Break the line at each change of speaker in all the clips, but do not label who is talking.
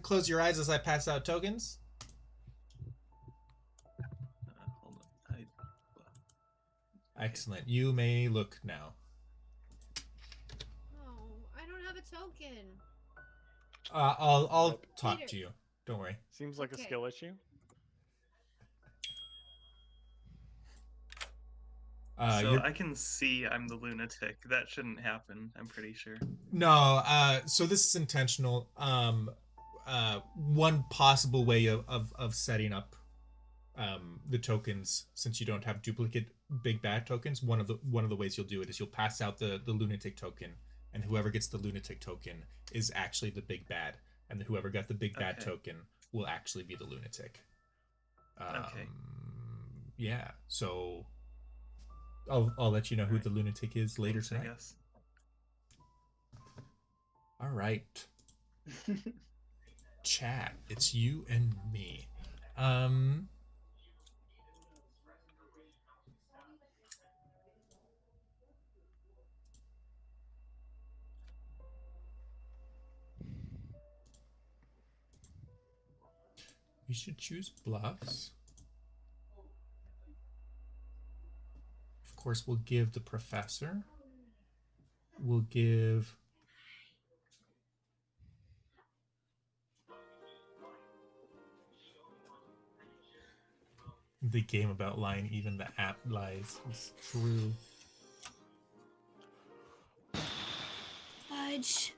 close your eyes as I pass out tokens?
Hold on. Okay.
Excellent. You may look now.
Oh, I don't have a token.
I'll talk
Peter.
to you. Don't worry.
Seems like a skill issue.
So I can see I'm the lunatic. That shouldn't happen, I'm pretty sure.
No, so this is intentional. One possible way of setting up the tokens, since you don't have duplicate big bad tokens, one of the ways you'll do it is you'll pass out the lunatic token, and whoever gets the lunatic token is actually the big bad, and whoever got the big bad token will actually be the lunatic.
Okay.
Yeah, so I'll let you know who the lunatic is later tonight.
I guess.
All right. Chat, it's you and me. We should choose bluffs. Of course, we'll give the professor. We'll give the game about lying, even the app lies. It's true.
Fudge.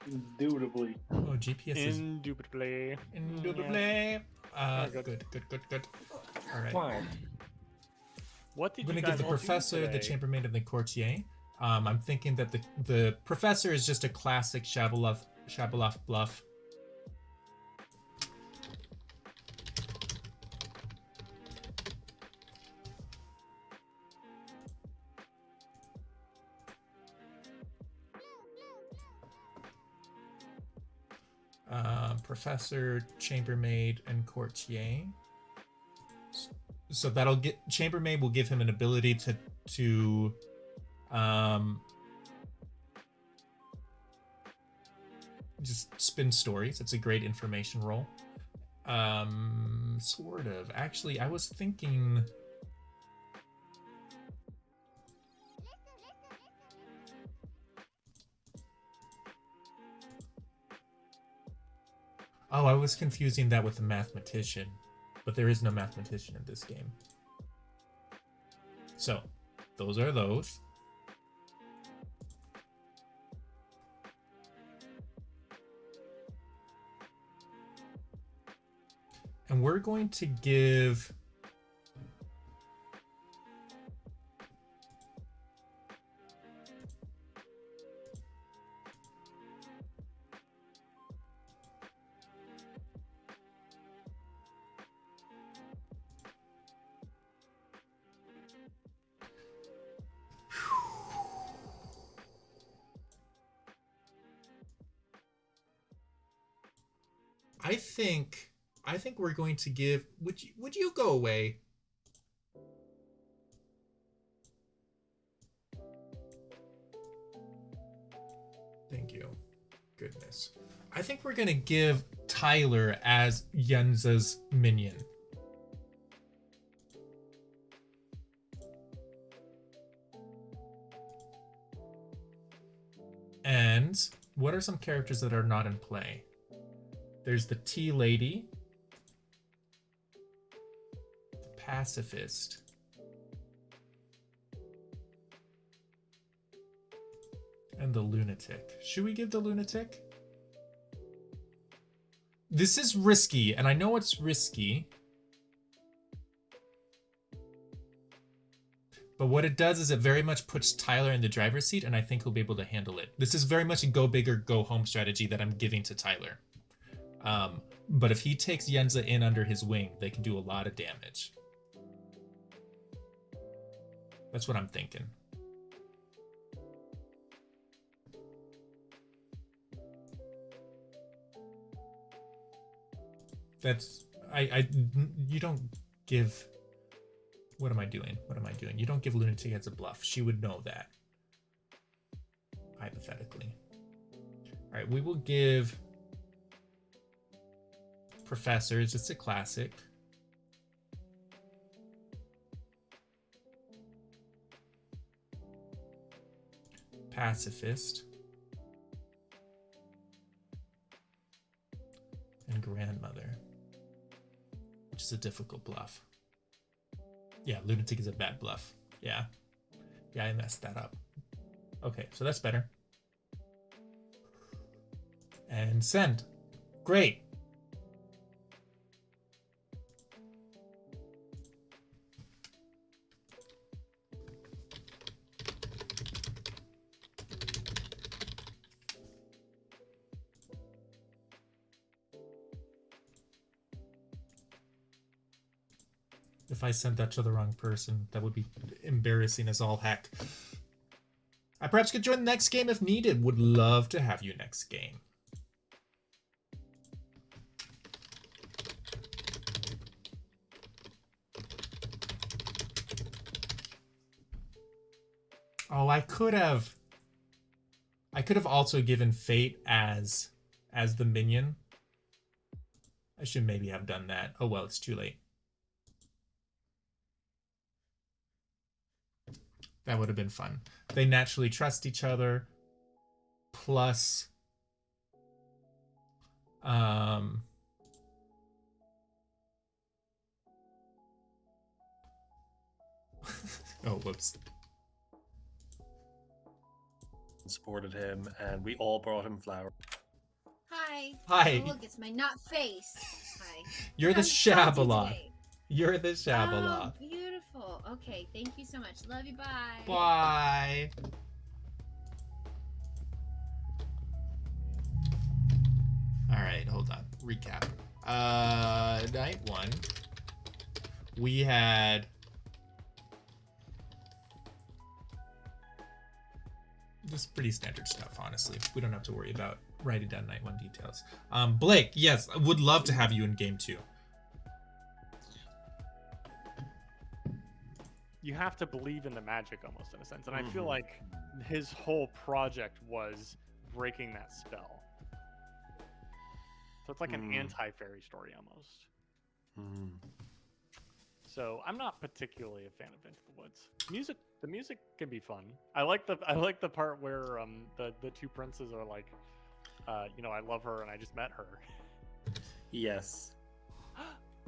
Indubitably.
Oh, GPS is
Indubitably.
indubitably. Good. All right.
Fine.
What did
I'm
you
gonna
guys
give the
all do
professor, the
today?
chambermaid, and the courtier. I'm thinking that the professor is just a classic Shabalov bluff. Professor, chambermaid, and courtier. So that'll get chambermaid will give him an ability to just spin stories. It's a great information roll. Sort of. Actually, I was thinking. Oh, I was confusing that with the mathematician, but there is no mathematician in this game. So, those are those. And we're going to give I think we're going to give. Would you go away? Thank you. Goodness. I think we're gonna give Tyler as Yenza's minion. And what are some characters that are not in play? There's the tea lady, the pacifist, and the lunatic. Should we give the lunatic? This is risky, and I know it's risky. But what it does is it very much puts Tyler in the driver's seat, and I think he'll be able to handle it. This is very much a go big or go home strategy that I'm giving to Tyler. But if he takes Yenza in under his wing, they can do a lot of damage. That's what I'm thinking. That's you don't give. What am I doing? What am I doing? You don't give Lunatic as a bluff. She would know that. Hypothetically. All right, we will give Professors. It's a classic. Pacifist. And Grandmother. Which is a difficult bluff. Yeah, Lunatic is a bad bluff. Yeah. Yeah, I messed that up. Okay, so that's better. And send. Great. If I sent that to the wrong person, that would be embarrassing as all heck. I perhaps could join the next game if needed. Would love to have you next game. Oh, I could have also given Fate as the minion. I should maybe have done that. Oh well, it's too late. That would have been fun. They naturally trust each other. Plus, oh, whoops.
Supported him, and we all brought him flowers.
Hi.
Hi.
Oh, look, it's my not face. Hi.
You're the
I'm salty
Shabalot.
today.
You're the Shabalot.
Oh, beautiful. Okay, thank you so much. Love you. Bye.
Bye. All right, hold on. Recap. Night one, we had just pretty standard stuff, honestly. We don't have to worry about writing down night one details. Blake, yes, I would love to have you in game two.
You have to believe in the magic almost in a sense, and I feel like his whole project was breaking that spell. So it's like an anti-fairy story almost. So I'm not particularly a fan of Into the Woods. The music can be fun. I like the part where the two princes are like, I love her and I just met her.
Yes.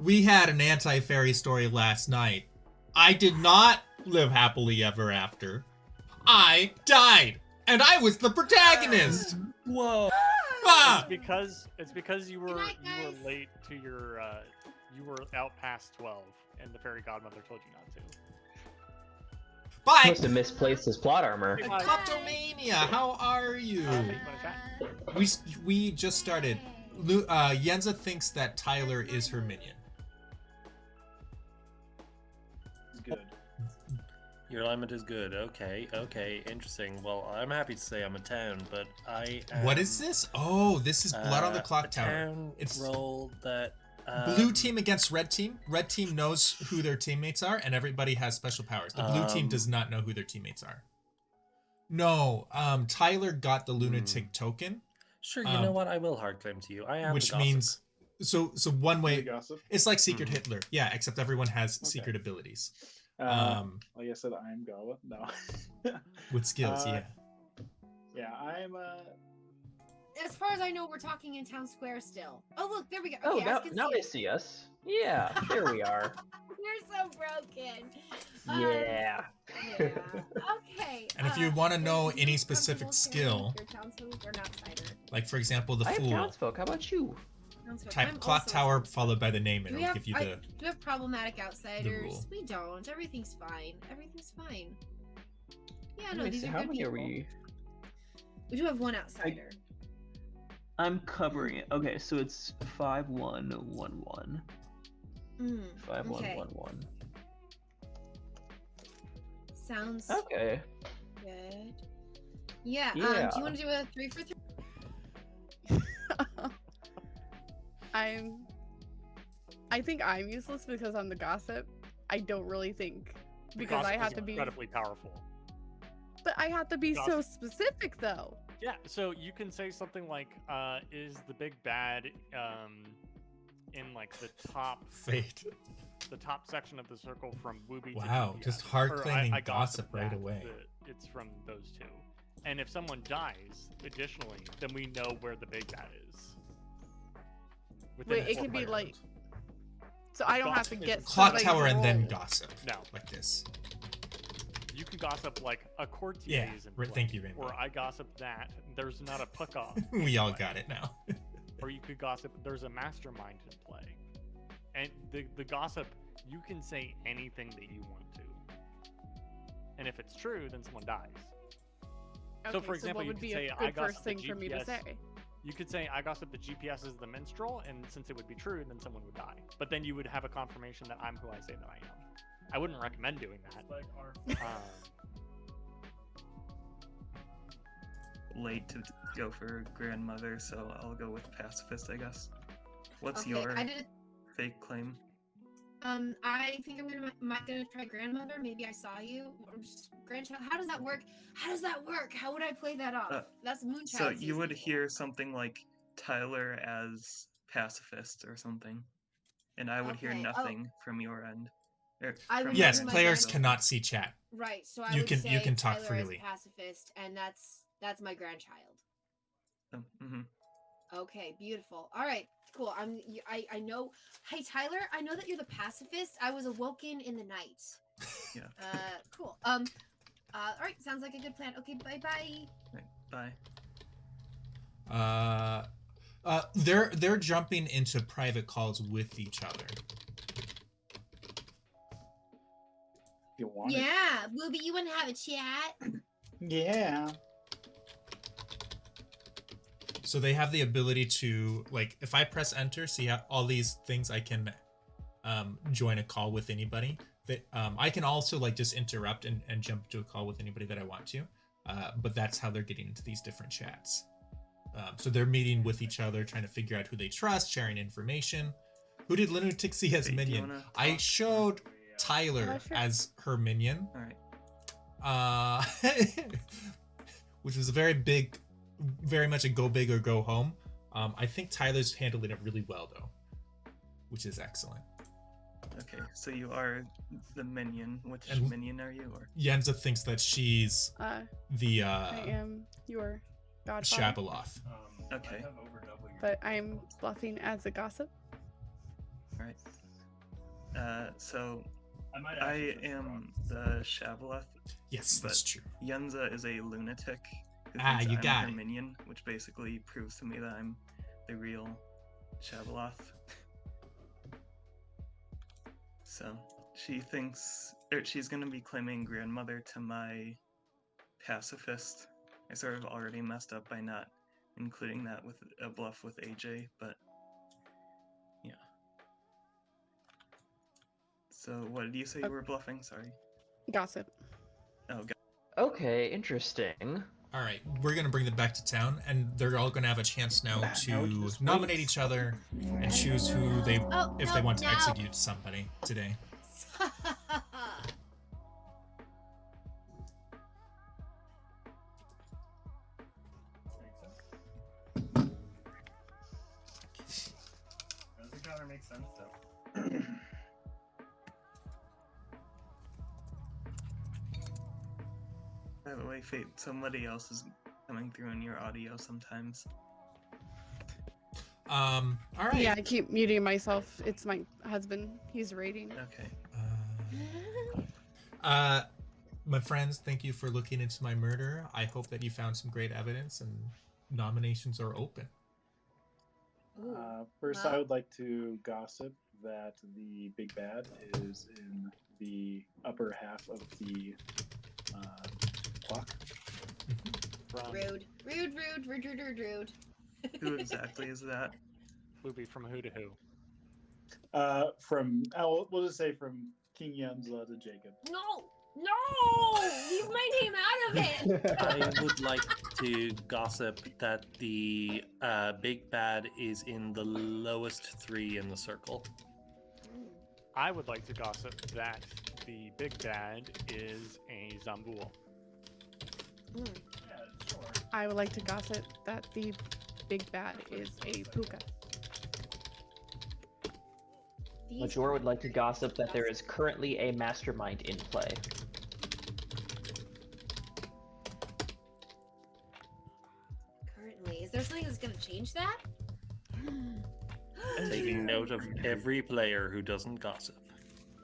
We had an anti-fairy story last night. I did not live happily ever after. I died, and I was the protagonist.
Whoa.
Ah!
It's because you were
night,
you were
guys.
late to your you were out past 12, and the fairy godmother told you not to.
Bye.
Must have misplaced his plot armor.
Bye.
Kleptomania, how are you?
Hey, you wanna chat?
We just started. Yenza thinks that Tyler is her minion.
Good.
Your alignment is good. Okay, interesting. Well, I'm happy to say I'm a town, but I am,
What is this? Oh, this is Blood on the Clock
a
Tower.
town
It's
role that
blue team against red team. Red team knows who their teammates are, and everybody has special powers. The blue team does not know who their teammates are. No, Tyler got the lunatic token.
Sure, you know what? I will hard claim to you. I am
Which
the gossip.
means so one way
Gossip.
it's like Secret Hitler. Yeah, except everyone has secret abilities.
Like I said, I'm Gawa. No.
With skills, yeah.
Yeah, I'm
As far as I know, we're talking in town square still. Oh, look, there we go.
Oh,
Okay,
now,
I can
now
see
they
it.
see us. Yeah, here we are.
We're so broken.
Yeah.
Yeah. Okay.
And if you want to know
Brandon,
any
you
specific
comfortable
skill,
sharing your townsfolk or an outsider?
like for example, the
I have
Fool,
townsfolk. How about you?
Townsfolk.
type
I'm
Clock
also a
Tower
townsfolk.
followed by the name, and
Do we
it'll
have,
give you
do
the.
we have problematic outsiders?
rule.
We don't. Everything's fine. Everything's fine. Yeah,
Let
no,
me
these
see,
are
how
good
many
people.
are we?
We do have one outsider.
I'm covering it. Okay, so it's 5111.
Mm,
5111.
sounds
Okay.
good. Yeah.
Yeah.
Do you want to do a 3 for 3?
I think I'm useless because I'm the gossip. I don't really think because I
Gossip
have
is
to be.
incredibly powerful.
But I have to be so
Gossip.
specific though.
Yeah, so you can say something like, "Is the big bad in like the top
Fate.
the top section of the circle from Wooby
Wow,
to GPS?"
just hard
Or
claiming
I
gossip right
that
away.
It's from those two. And if someone dies, additionally, then we know where the big bad is. Within
Wait, it
four
can be
players.
like. So I don't have to
Gossip
get
is-
somebody's
Clocktower and then
role.
gossip.
No.
Like this.
You can gossip like a courtier
Yeah,
is in
right,
play,
thank you, Rainbow.
or I gossip that there's not a puck off.
We all got it now.
Or you could gossip there's a mastermind in play. And the gossip, you can say anything that you want to. And if it's true, then someone dies. So,
Okay,
for example,
what
you
would
could
be
say,
a
"I
good
gossip
first
the
thing for me to
GPS."
say?
You could say, "I gossip the GPS is the minstrel," and since it would be true, then someone would die. But then you would have a confirmation that I'm who I say that I am. I wouldn't recommend doing that.
Late to go for grandmother, so I'll go with pacifist, I guess. What's
Okay,
your
I did.
fake claim?
I think I'm gonna try grandmother. Maybe I saw you. Or just grandchild. How does that work? How does that work? How would I play that off? That's Moonchild.
So you would
season.
hear something like Tyler as pacifist or something, and I would hear
Okay, oh.
nothing from your end.
I would
Yes,
do my
players
grandchild.
cannot see chat.
Right. So I
You
would
can-
say
you can talk
Tyler
freely.
Is pacifist, and that's my grandchild.
Mm-hmm.
Okay, beautiful. All right, cool. I know. Hey Tyler, I know that you're the pacifist. I was awoken in the night.
Yeah.
Cool. All right, sounds like a good plan. Okay, bye bye.
Bye.
They're jumping into private calls with each other.
You want it?
Yeah, Booby, you want to have a chat?
Yeah.
So they have the ability to, like, if I press enter, see how all these things I can join a call with anybody. That I can also like just interrupt and jump to a call with anybody that I want to. But that's how they're getting into these different chats. So they're meeting with each other, trying to figure out who they trust, sharing information. Who did Lunatic see as
Hey, do you
minion?
wanna
I
talk?
showed Tyler
sure.
as her minion.
All right.
Which was a very much a go big or go home. I think Tyler's handling it really well though, which is excellent.
Okay, so you are the minion. Which
And-
minion are you? Or
Yenza thinks that she's the
I am your godfather,
Shabaloth.
okay,
but I'm bluffing as a gossip.
all right. So I am the Shavaloth.
Yes, that's
But
true.
Yenza is a lunatic who
Ah,
thinks
you
I'm
got
her
it.
minion, which basically proves to me that I'm the real Shavaloth. So she thinks she's gonna be claiming grandmother to my pacifist. I sort of already messed up by not including that with a bluff with AJ, but yeah. So what did you say you were bluffing? Sorry.
Gossip.
Oh, God.
Okay, interesting.
All right, we're gonna bring them back to town, and they're all gonna have a chance now
Now
to
just
nominate
wait.
each other and choose who they
Oh,
if
no,
they want to
no.
execute somebody today.
Doesn't kind of make sense though.
By the way, Fate, somebody else is coming through in your audio sometimes.
All right.
Yeah, I keep muting myself. It's my husband. He's raiding.
Okay.
My friends, thank you for looking into my murder. I hope that you found some great evidence, and nominations are open.
First,
Well-
I would like to gossip that the big bad is in the upper half of the clock.
From
Rude. Rude.
Who exactly is that?
Booby, from who to who?
We'll just say from King Yenza to Jacob.
No! Leave my name out of it!
I would like to gossip that the big bad is in the lowest 3 in the circle.
I would like to gossip that the big bad is a Zambul.
Mm.
Yeah, sure.
I would like to gossip that the big bad is a puka.
Major would like to gossip that there is currently a mastermind in play.
Currently, is there something that's gonna change that?
Taking note of every player who doesn't gossip.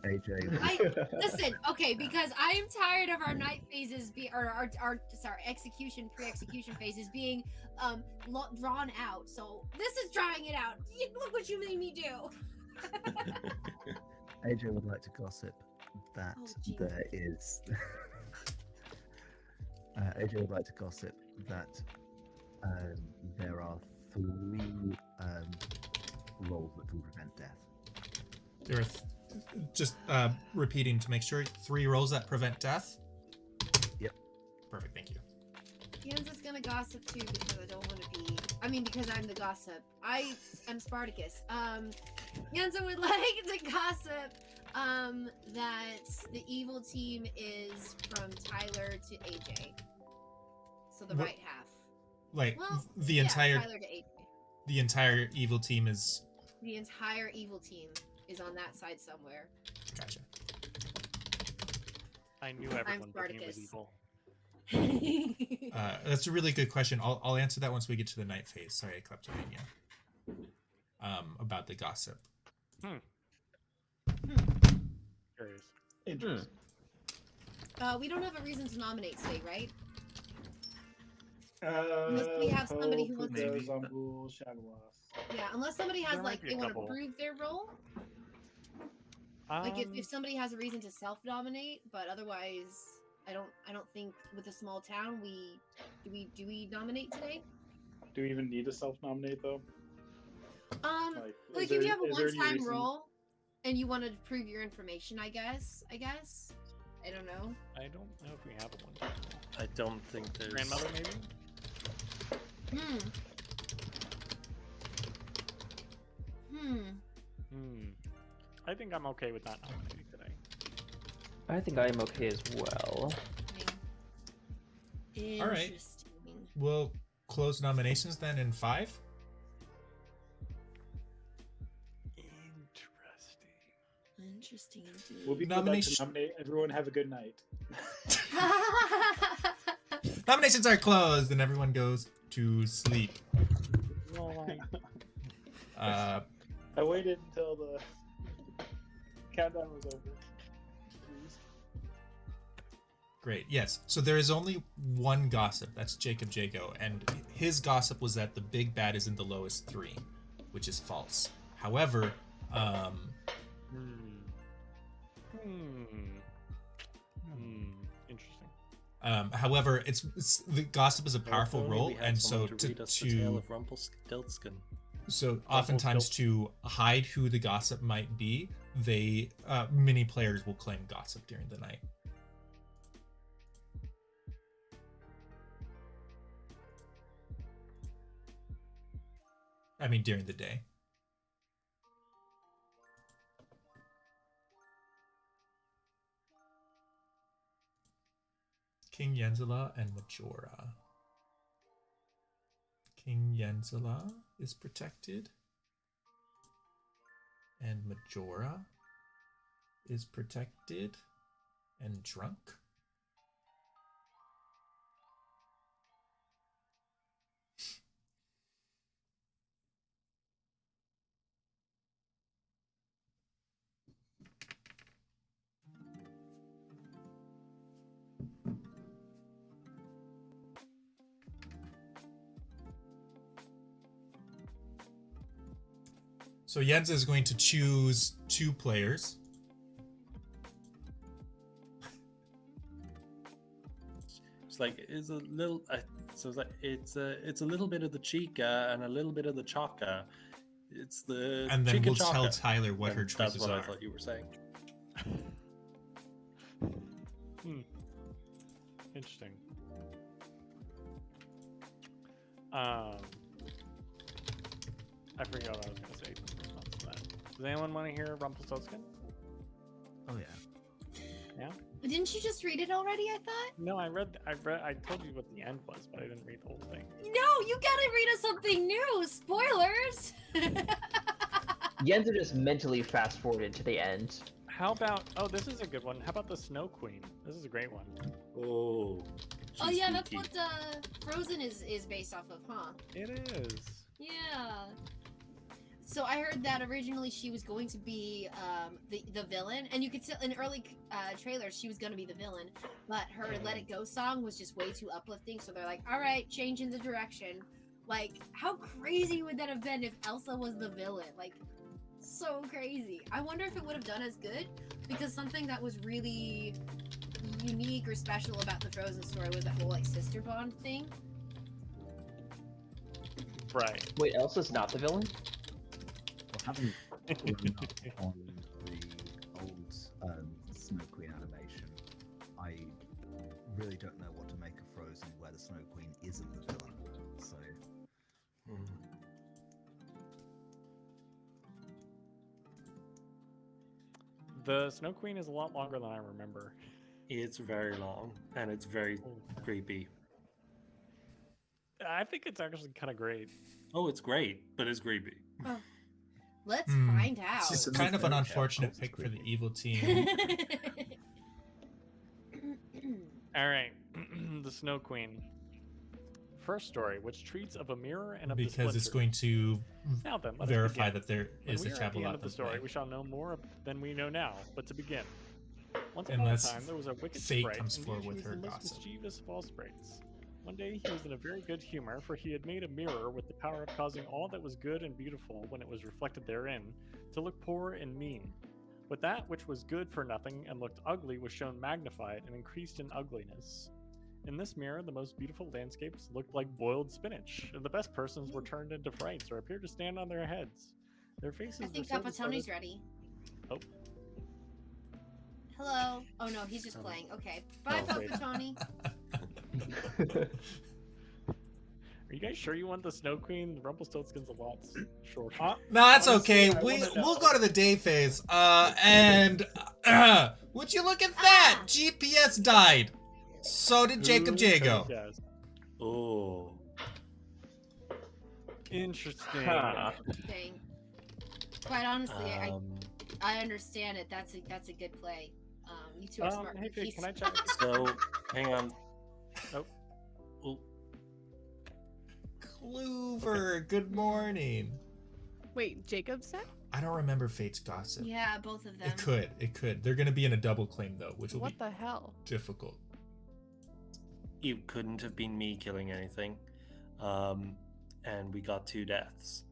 AJ.
Listen, okay, because I am tired of our night phases or our execution pre-execution phases being drawn out. So this is drawing it out. Look what you made me do.
AJ would like to gossip that
Oh,
there is. AJ would like to gossip that there are 3 roles that can prevent death.
There are just repeating to make sure 3 rolls that prevent death.
Yep.
Perfect. Thank you.
Jens is gonna gossip too because I don't want to be. I mean, because I'm the gossip. I am Spartacus. Jens would like to gossip that the evil team is from Tyler to AJ. So the
What-
right half.
Like
Well,
the
yeah,
entire
Tyler to AJ.
the entire evil team is.
The entire evil team is on that side somewhere.
Gotcha.
I knew everyone but me was
Spartacus.
evil.
That's a really good question. I'll answer that once we get to the night phase. Sorry, Kleptomania. About the gossip.
Curious.
Interesting.
We don't have a reason to nominate today, right? Unless we have somebody who wants
to-
Puka, Zambul, Shadowloss.
Yeah, unless somebody has
There might
like
be
they
a
want to
couple.
prove their role. Like if
Um,
somebody has a reason to self-nominate, but otherwise, I don't think with a small town do we nominate today?
Do we even need to self-nominate though?
Like if you have a one-time role and you want to prove your information, I guess. I don't know.
I don't know if we have a one.
I don't think there's.
Grandmother, maybe? I think I'm okay with not nominating today.
I think I am okay as well.
All right.
Interesting.
We'll close nominations then in 5.
Interesting indeed.
We'll be
Nomination-
to nominate everyone. Have a good night.
Nominations are closed, and everyone goes to sleep.
I waited until the countdown was over. Please.
Great. Yes. So there is only one gossip. That's Jacob Jago, and his gossip was that the big bad is in the lowest 3, which is false. However,
Interesting.
however, it's the gossip is a
If
powerful
only
role,
we had
and so
someone to read us the tale of Rumpelstiltskin.
So oftentimes to hide who the gossip might be, they many players will claim gossip during the night. I mean during the day. King Yenzela and Majora. King Yenzela is protected. And Majora is protected and drunk. So Jens is going to choose 2 players.
It's like it's a little. So it's like it's a little bit of the chica and a little bit of the chaka. It's the
And then
chica
we'll tell
chaka.
Tyler what
And
her
that's
choices
what
are.
I thought you were saying.
Interesting. I forgot what I was gonna say in response to that. Does anyone want to hear Rumpelstiltskin?
didn't you just read it already? I thought.
No, I told you what the end was, but I didn't read the whole thing.
No, you gotta read us something new. Spoilers.
Yenza just mentally fast forwarded to the end.
How about? Oh, this is a good one. How about the Snow Queen? This is a great one.
Oh.
Oh
she's
yeah, that's
spooky.
what Frozen is based off of, huh?
It is.
Yeah. So I heard that originally she was going to be the villain, and you could tell in early trailers she was going to be the villain, but her "Let It Go" song was just way too uplifting. So they're like, "All right, changing the direction." Like, how crazy would that have been if Elsa was the villain? Like, so crazy. I wonder if it would have done as good, because something that was really unique or special about the Frozen story was that whole like sister bond thing.
Right.
Wait, Elsa's not the villain?
Well, having grown up on the old Snow Queen animation, I really don't know what to make of Frozen, where the Snow Queen isn't the villain. So,
The Snow Queen is a lot longer than I remember.
It's very long and it's very creepy.
I think it's actually kind of great.
Oh, it's great, but it's creepy.
Oh. Let's find out.
It's kind of an unfortunate pick for the evil team.
All right, the Snow Queen. First story, which treats of a mirror and of the
Because it's
splinter.
going to
Now then, let us
verify
begin.
that there
When
is
we
a
are at the end
Chabalot
of the
this
story,
way.
we shall know more than we know now. But to begin, once upon a
Unless
time, there was a wicked
fate
sprite,
comes
and
forward
he
with
was
her
the most
gossip.
mischievous of all sprites. One day, he was in a very good humor, for he had made a mirror with the power of causing all that was good and beautiful, when it was reflected therein, to look poor and mean. But that which was good for nothing and looked ugly was shown magnified and increased in ugliness. In this mirror, the most beautiful landscapes looked like boiled spinach, and the best persons were turned into frights or appeared to stand on their heads. Their faces
I think
were so
Capatoni's
distorted-
ready.
Oh.
Hello. Oh no, he's just playing. Okay. Bye,
Oh, wait.
Papatoni.
Are you guys sure you want the Snow Queen? Rumpelstiltskin's a lot shorter.
No, that's
Honestly,
okay.
I wanna
We'll
know.
go to the day phase. And would you look at that? GPS died. So did Jacob Jago.
Yes.
Oh.
Interesting.
Dang. Quite honestly,
Um,
I understand it. That's a good play. You two are smart.
Hey, Faye,
He's-
can I check?
so, hang on.
Nope.
Oh,
Clover, good morning.
Wait, Jacob said?
I don't remember Fate's gossip.
Yeah, both of them.
It could. They're going to be in a double claim though, which will
What
be
the hell?
difficult.
it couldn't have been me killing anything. And we got 2 deaths.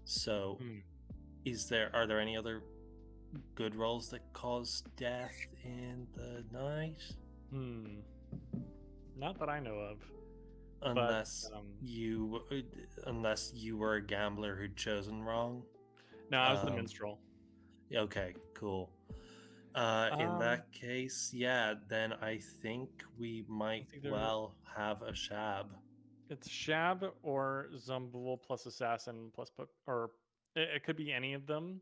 So, are there any other good rolls that cause death in the night?
Not that I know of.
Unless
But,
unless you were a gambler who'd chosen wrong.
No, I was the
Um,
minstrel.
Okay, cool. In that case, yeah, then I think we might
either-
well have a Shab.
It's Shab or Zumbul plus Assassin plus or it could be any of them,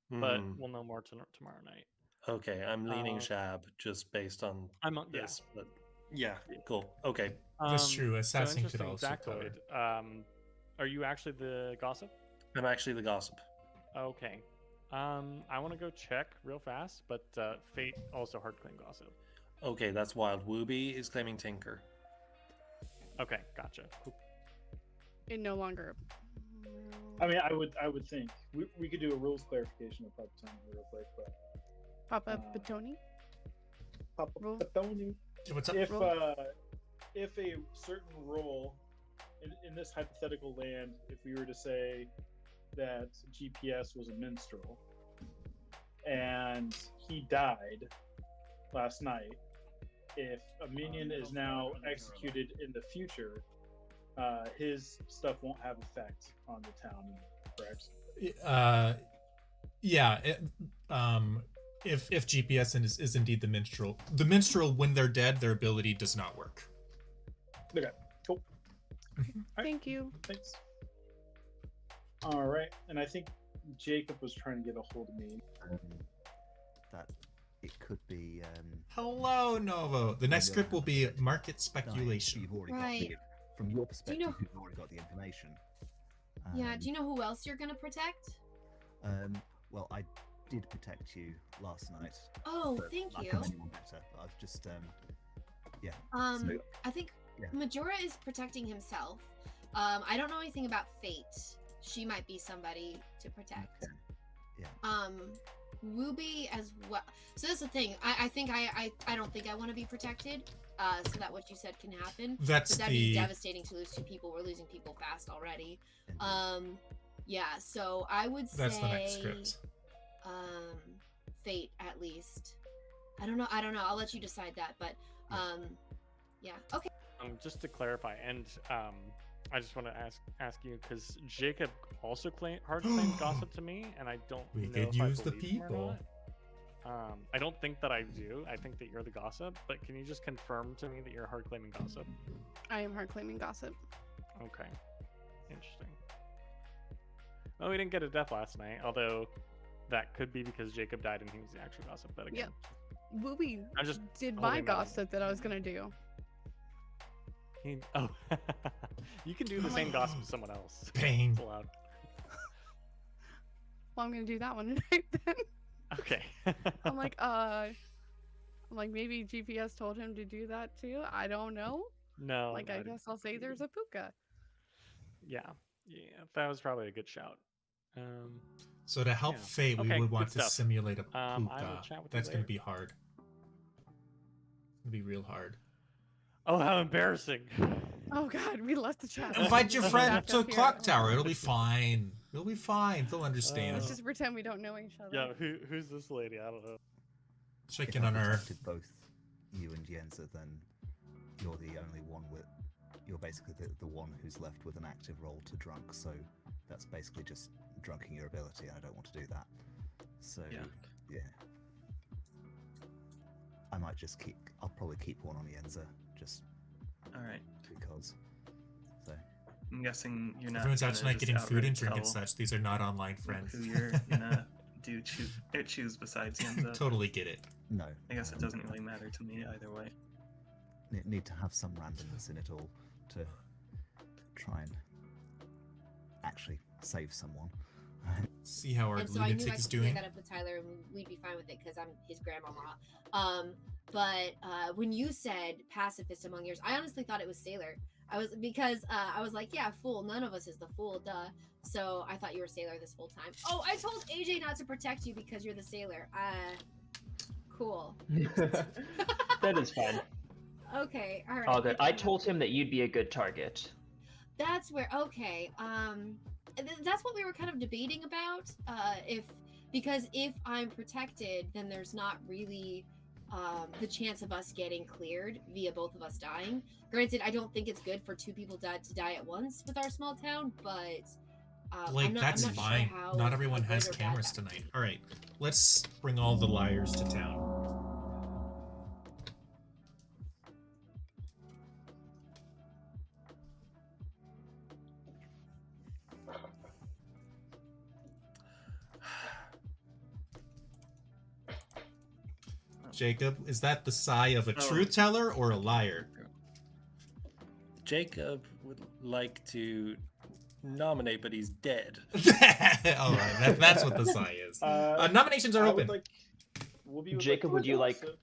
but
Hmm.
we'll know more tomorrow night.
Okay, I'm leaning
Uh,
Shab just based on
yeah.
this, but yeah, cool. Okay.
That's true. Assassin could
interesting
also
factoid. Are you actually the gossip?
I'm actually the gossip.
Okay. I want to go check real fast, but Fate also hard claim gossip.
Okay, that's wild. Wooby is claiming Tinker.
Okay, gotcha.
It no longer.
I mean, I would think we could do a rules clarification of Papatoni real quick, but
Papa Batoni? Rules?
Papatoni.
What's up?
If a certain role in this hypothetical land, if we were to say that GPS was a minstrel and he died last night, if a minion is now executed in the future, his stuff won't have effect on the town, correct?
Yeah. If GPS is indeed the minstrel, when they're dead, their ability does not work.
Okay, cool.
Thank you.
Thanks. All right, and I think Jacob was trying to get a hold of me.
that it could could be.
Hello, Novo. The next
your
script will be
hand
market
died,
speculation.
You've already
Right.
got from your perspective.
know-
You've already got the information.
Yeah, do you know who else you're gonna protect?
Well, I did protect you last night.
Oh,
but
thank
I
you.
can anyone better. I've just yeah.
I think
Yeah.
Majora is protecting himself. I don't know anything about Fate. She might be somebody to protect.
Okay. Yeah.
Ruby as well. So that's the thing. I think I don't think I want to be protected. So that what you said can happen.
That's
But that'd
the
be devastating to lose 2 people. We're losing people fast already. Yeah. So I would say
that's the next script.
Fate at least. I don't know. I'll let you decide that. But yeah. Okay.
Just to clarify, and I just want to ask you because Jacob also hard claimed gossip to me, and I don't
We
know
could
if I
use the
believe him or
people.
not. I don't think that I do. I think that you're the gossip, but can you just confirm to me that you're hard claiming gossip?
I am hard claiming gossip.
Okay, interesting. Well, we didn't get a death last night, although that could be because Jacob died and he was the actual gossip. But again,
Wooby
I'm just
did my
holding my-
gossip that I was gonna do.
oh, you can do the same gossip to someone else.
Pain.
It's allowed.
Well, I'm gonna do that one tonight then.
Okay.
I'm like, maybe GPS told him to do that too. I don't know.
No.
Like, I guess I'll say there's a puka.
Yeah, that was probably a good shout.
So to help
Yeah.
Fate, we
Okay,
would want
good
to
stuff.
simulate a
I will
puka.
chat with you
That's going
later.
to be hard. It's going to be real hard.
Oh, how embarrassing!
Oh God, we left the chat.
Invite your
Back
friend
up
to
here.
Clocktower. It'll be fine. It'll be fine. They'll understand.
Let's just pretend we don't know each other.
Yeah, who's this lady? I don't know.
Check
If
in
I
on her.
protected both you and Yenza, then you're the only one with. You're basically the one who's left with an active role to drunk. So that's basically just drunking your ability, and I don't want to do that. So yeah. I might just keep. I'll probably keep one on Yenza, just
All right.
because. So
I'm guessing you're not.
Everyone's out
gonna
tonight
just
getting food and
outright
drink and
tell
such. These are not online friends.
Who you're gonna choose besides Yenza.
Totally get it.
no.
I guess it doesn't really matter to me either way.
Need to have some randomness in it all to try and actually save someone.
See how our
And so I knew I
lunatic
could
is
clear
doing.
that up with Tyler, and we'd be fine with it because I'm his grandmama. But when you said pacifist among yours, I honestly thought it was Sailor. I was like, yeah, fool. None of us is the fool, duh. So I thought you were Sailor this whole time. Oh, I told AJ not to protect you because you're the Sailor. Cool.
That is fine.
Okay, all right.
All good. I told him that you'd be a good target.
That's where okay. That's what we were kind of debating about. Because if I'm protected, then there's not really the chance of us getting cleared via both of us dying. Granted, I don't think it's good for 2 people to die at once with our small town, but
Blake, that's
I'm not
fine.
Sure how,
Not everyone
how
has
good or bad
cameras
that would
tonight. All right, let's bring all the liars to town. Jacob, is that the sigh of a
Oh.
truth teller or a liar?
Jacob would like to nominate, but he's dead.
All right, that's what the sigh is. Nominations are
I
open.
would like, Whoopi would
Jacob,
like
would
to
you like-
gossip.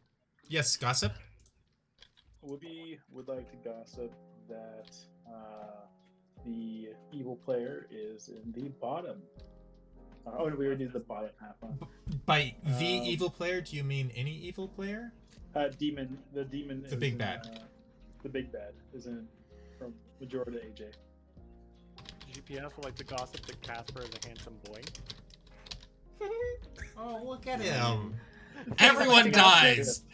Yes, gossip.
Whoopi would like to gossip that the evil player is in the bottom. Oh, we already did the bottom half. Huh?
By the
Um,
evil player, do you mean any evil player?
Demon. The demon.
The
is
big
in,
bad.
The big bad is in from Majora to AJ.
GPS would like to gossip that Casper is a handsome boy.
Oh, look at him. Everyone dies.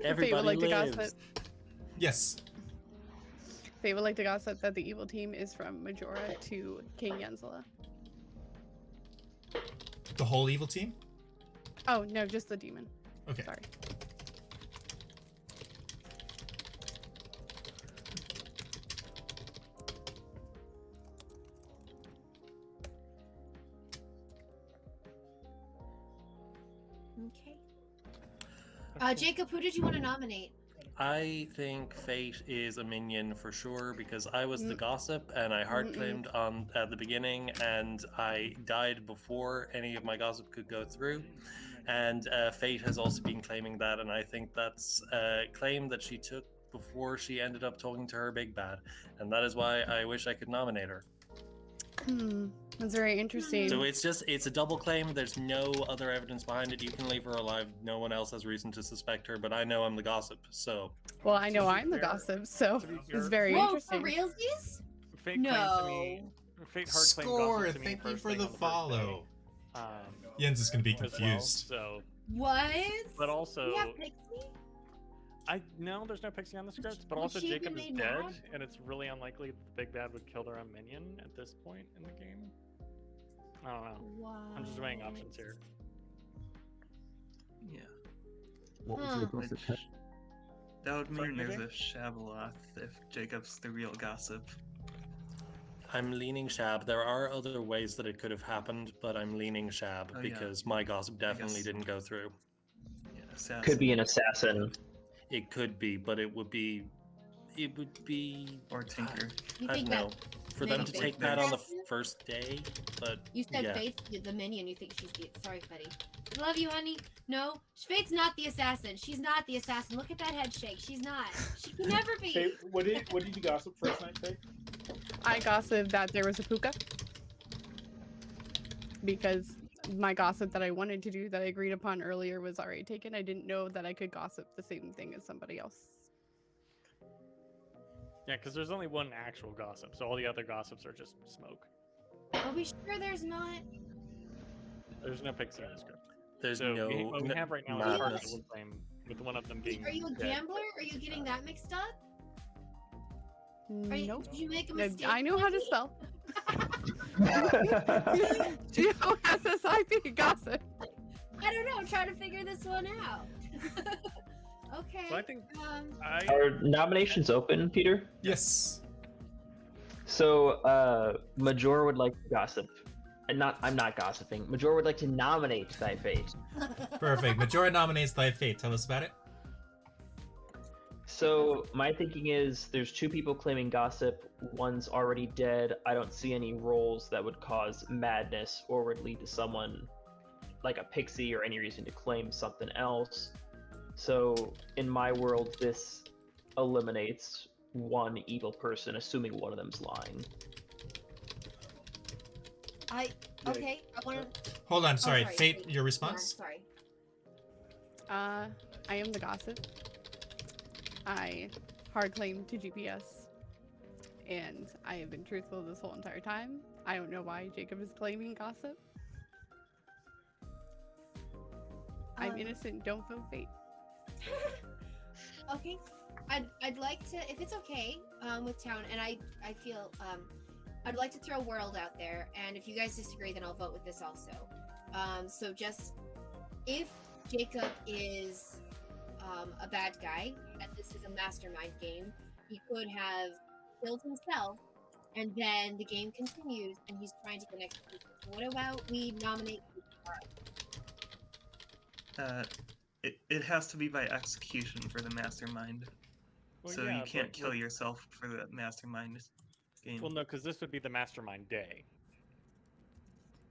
Everybody
would like to
lives.
gossip.
Yes.
They would like to gossip that the evil team is from Majora to King Yenzela.
The whole evil team?
Oh no, just the demon.
Okay.
Sorry.
Okay. Jacob, who did you want to nominate?
I think Fate is a minion for sure because I was the gossip and I hard claimed on at the beginning and I died before any of my gossip could go through. And Fate has also been claiming that, and I think that's a claim that she took before she ended up talking to her big bad, and that is why I wish I could nominate her.
That's very interesting.
So it's a double claim. There's no other evidence behind it. You can leave her alive. No one else has reason to suspect her, but I know I'm the gossip, so.
Well, I know I'm the gossip, so it's very
Whoa,
interesting.
for realsies?
Fate
No.
claimed to me. Fate hard claimed
Score!
gossip to me
Thank you
first
for
thing
the
on first
follow.
day,
Jens is gonna be
as well,
confused.
so,
What?
but also,
We have Pixie?
no, there's no Pixie on the script, but
Would
also
she be
Jacob is
made
dead,
mad?
and it's really unlikely that the big bad would kill their own minion at this point in the game. I don't know.
What?
I'm just weighing options here.
Yeah.
What was your gossip?
Which, that would mean
Sorry,
there's
AJ?
a Shabaloth if Jacob's the real gossip.
I'm leaning Shab. There are other ways that it could have happened, but I'm leaning Shab
Oh, yeah.
because my gossip definitely
guess.
didn't go through.
Yeah, assassin.
Could be an assassin.
It could be, but it would be.
Or Tinker.
You
I
think
don't know.
that
For them
maybe
to
Fate's
take
the
that on the
assassin?
first day, but
You said
yeah.
Faith, the minion. You think she's the. Sorry, buddy. I love you, honey. No, Faith's not the assassin. She's not the assassin. Look at that head shake. She's not. She can never be.
Faye, what did you gossip first night, Faye?
I gossiped that there was a puka because my gossip that I wanted to do that I agreed upon earlier was already taken. I didn't know that I could gossip the same thing as somebody else.
Yeah, because there's only one actual gossip, so all the other gossips are just smoke.
Are we sure there's not?
There's no Pixie on the script.
There's
So
no.
what we
no
have right now is a
madness.
partial claim with one of them being.
Are you a
dead.
gambler? Are you getting that mixed up? Are you,
Nope.
Did you make a
No,
mistake?
I know how to spell. G-O-S-S-I-P, gossip.
I don't know. I'm trying to figure this one out. Okay.
So I think
Um,
Are nominations open, Peter?
Yes.
So, Major would like to gossip. I'm not gossiping. Major would like to nominate Thy Fate.
Perfect. Majora nominates Thy Fate. Tell us about it.
So, my thinking is there's two people claiming gossip. One's already dead. I don't see any roles that would cause madness or would lead to someone like a pixie or any reason to claim something else. So, in my world, this eliminates one evil person, assuming one of them's lying.
Okay. I want to.
Hold on. Sorry.
sorry,
Fate,
Fate.
your
Yeah,
response?
sorry.
I am the gossip. I hard claim to GPS. And I have been truthful this whole entire time. I don't know why Jacob is claiming gossip. I'm innocent. Don't feel fate.
Okay. I'd like to, if it's okay, with town, and I feel I'd like to throw World out there, and if you guys disagree, then I'll vote with this also. So just if Jacob is a bad guy, and this is a mastermind game, he could have killed himself, and then the game continues, and he's trying to get executed. So what about we nominate?
It has to be by execution for the mastermind.
Well,
So
yeah,
you can't
but
kill
with-
yourself for the mastermind game.
Well, no, because this would be the mastermind day.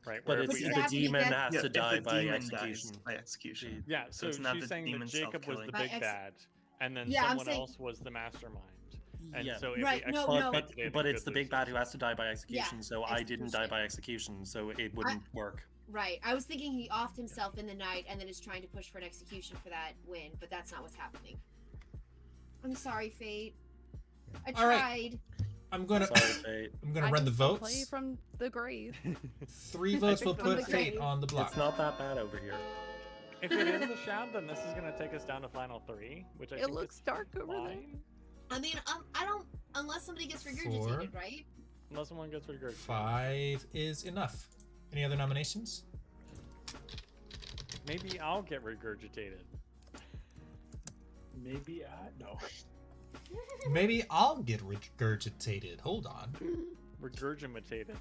Right.
But
where if
it's
Does
we
it
the
have to be
demon
that-
has
Yeah,
to
if
die
the
by
demon
execution.
dies by execution.
Yeah,
So
so
it's not
she's
the
saying that
demon
Jacob was
self-killing.
the
By
big
ex-
bad, and then
Yeah, I'm
someone
saying-
else was the mastermind. And
Yeah.
so if
Right,
we
no,
execute
no.
it today,
But
the
it's the
good
big bad who
loses.
has to die by execution, so I didn't die by execution, so it wouldn't work.
Right. I was thinking he offed himself in the night and then is trying to push for an execution for that win, but that's not what's happening. I'm sorry, Fate. I
All right.
tried.
I'm gonna.
Sorry, Fate.
I'm gonna
I
run the
can still
votes.
Play from the grave.
3 votes
think
will
the
put
votes-
Fate on the block.
It's not that bad over here.
If it is the shab, then this is going to take us down to final 3, which I
It
think
looks
is
dark over there.
fine,
I mean, I don't unless somebody gets regurgitated,
4.
right?
unless someone gets regurgitated.
5 is enough. Any other nominations?
Maybe I'll get regurgitated.
Maybe no.
Maybe I'll get regurgitated. Hold on.
Regurgitated.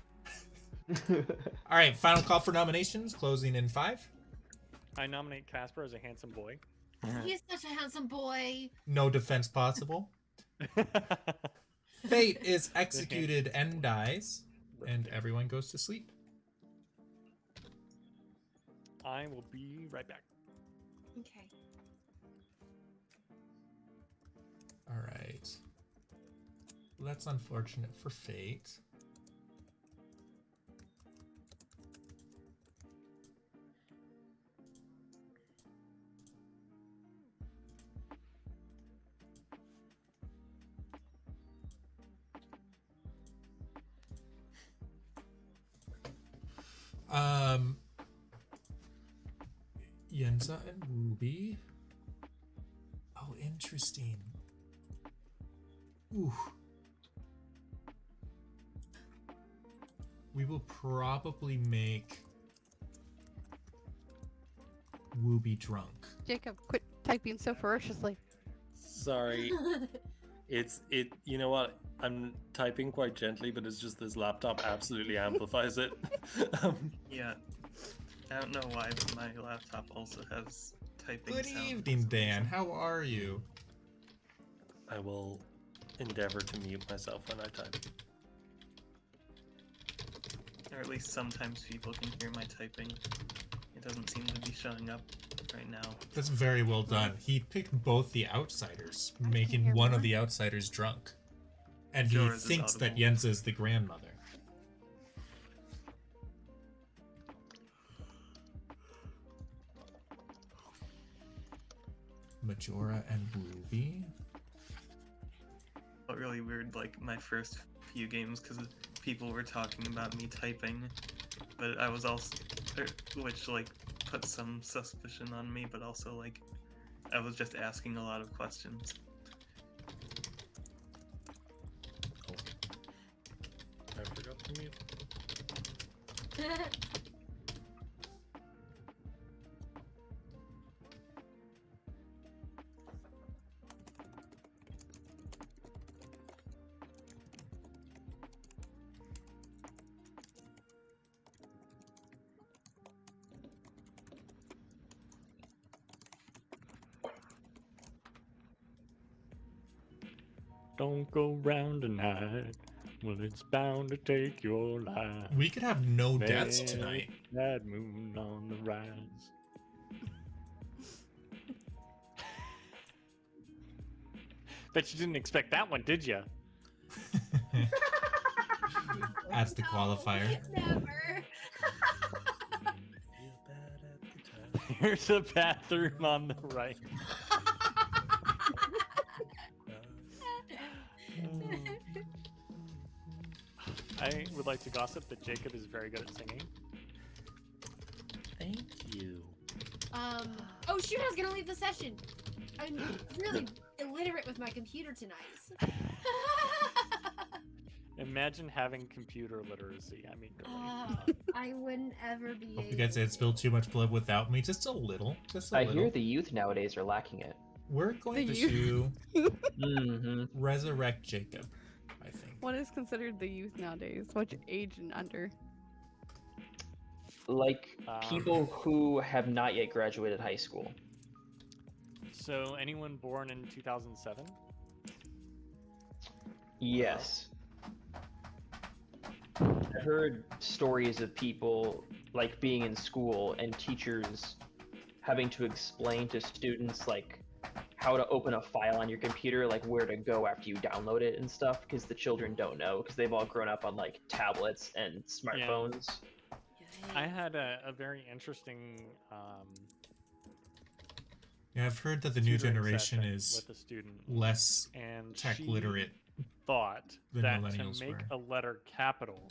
All right, final call for nominations. Closing in 5.
I nominate Casper as a handsome boy.
He's such a handsome boy.
No defense possible. Fate is executed and dies, and everyone goes to sleep.
I will be right back.
Okay.
All right. Well, that's unfortunate for Fate. Yenza and Wooby. Oh, interesting. Ooh. We will probably make Wooby drunk.
Jacob, quit typing so ferociously.
Sorry. You know what? I'm typing quite gently, but it's just this laptop absolutely amplifies it.
Yeah. I don't know why, but my laptop also has typing
Good
sound.
evening, Dan. How are you?
I will endeavor to mute myself when I type.
Or at least sometimes people can hear my typing. It doesn't seem to be showing up right now.
That's very well done. He picked both the outsiders,
I can
making
hear
one of
more.
the outsiders drunk. And he
Yours is
thinks that
audible.
Yenza is the grandmother. Majora and Ruby.
Felt really weird, like my first few games, because people were talking about me typing, but I was also, which like put some suspicion on me, but also like I was just asking a lot of questions.
I forgot to mute.
Don't go round tonight. Well, it's bound to take your life.
We could have no deaths
There's
tonight.
that moon on the rise. Bet you didn't expect that one, did you?
That's the qualifier.
Never.
Feel bad at the time.
Here's a bathroom on the right. I would like to gossip that Jacob is very good at singing.
Thank you.
Oh shoot, I was gonna leave the session. I'm really illiterate with my computer tonight.
Imagine having computer literacy. I mean, really.
I wouldn't ever be
Hope you
able
guys had spilled too much blood without me. Just a little. Just a
I
little.
hear the youth nowadays are lacking it.
We're going
The
to
Mm-hmm.
resurrect Jacob, I think.
What is considered the youth nowadays? What age and under?
Like people who have not yet graduated high school.
So, anyone born in 2007?
Yes. I've heard stories of people like being in school and teachers having to explain to students like how to open a file on your computer, like where to go after you download it and stuff, because the children don't know because they've all grown up on like tablets and smartphones.
I had a very interesting
Yeah, I've heard that the new
tutoring
generation
session
is
with a student,
less
and
tech
she
literate.
thought
than
that to
millennials
make
were.
a letter capital,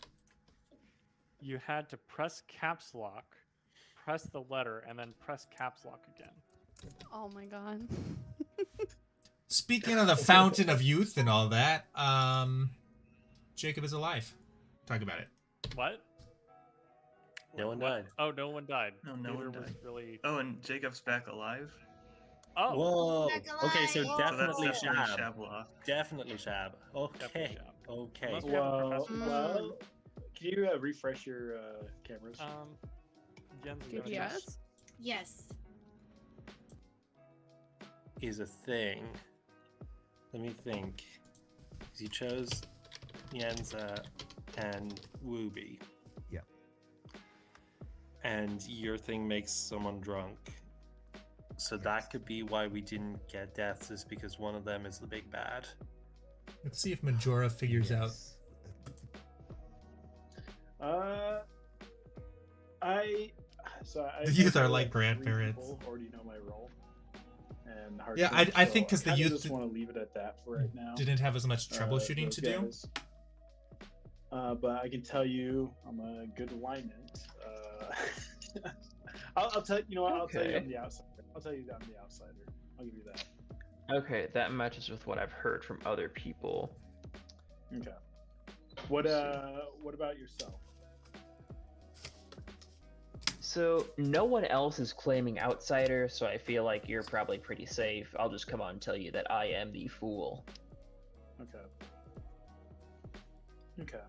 you had to press caps lock, press the letter, and then press caps lock again.
Oh my god.
Speaking of the fountain of youth and all that, Jacob is alive. Talk about it.
What?
No one
What?
died.
Oh, no one died.
No, no
Neither
one
was
died.
really.
Oh, and Jacob's back alive?
Oh,
Whoa.
Back
Okay, so
alive.
So that's
definitely
definitely
Shab.
Shablock.
Definitely Shab. Okay.
Definitely Shab.
Okay.
Unless we have a
Well,
professor.
can you refresh your cameras?
Jens, you have a
GPS?
Yes.
is a thing. Let me think. 'Cause you chose Yenza and Wooby.
Yep.
And your thing makes someone drunk. So that could be why we didn't get deaths, is because one of them is the big bad.
Let's see if Majora figures out.
Yes.
I
The youth
I
are
feel
like
three
grandparents.
people already know my role. And
Yeah,
Hardcore,
I think 'cause the
kinda
youth
just want to leave it at that for right now.
Didn't have as much troubleshooting
those
to do.
guys. But I can tell you, I'm a good alignment. I'll tell you know what. I'll tell you I'm
Okay.
the outsider. I'll tell you that I'm the outsider. I'll give you that.
Okay, that matches with what I've heard from other people.
Okay. What about yourself?
So no one else is claiming outsider, so I feel like you're probably pretty safe. I'll just come on and tell you that I am the fool.
Okay. Okay.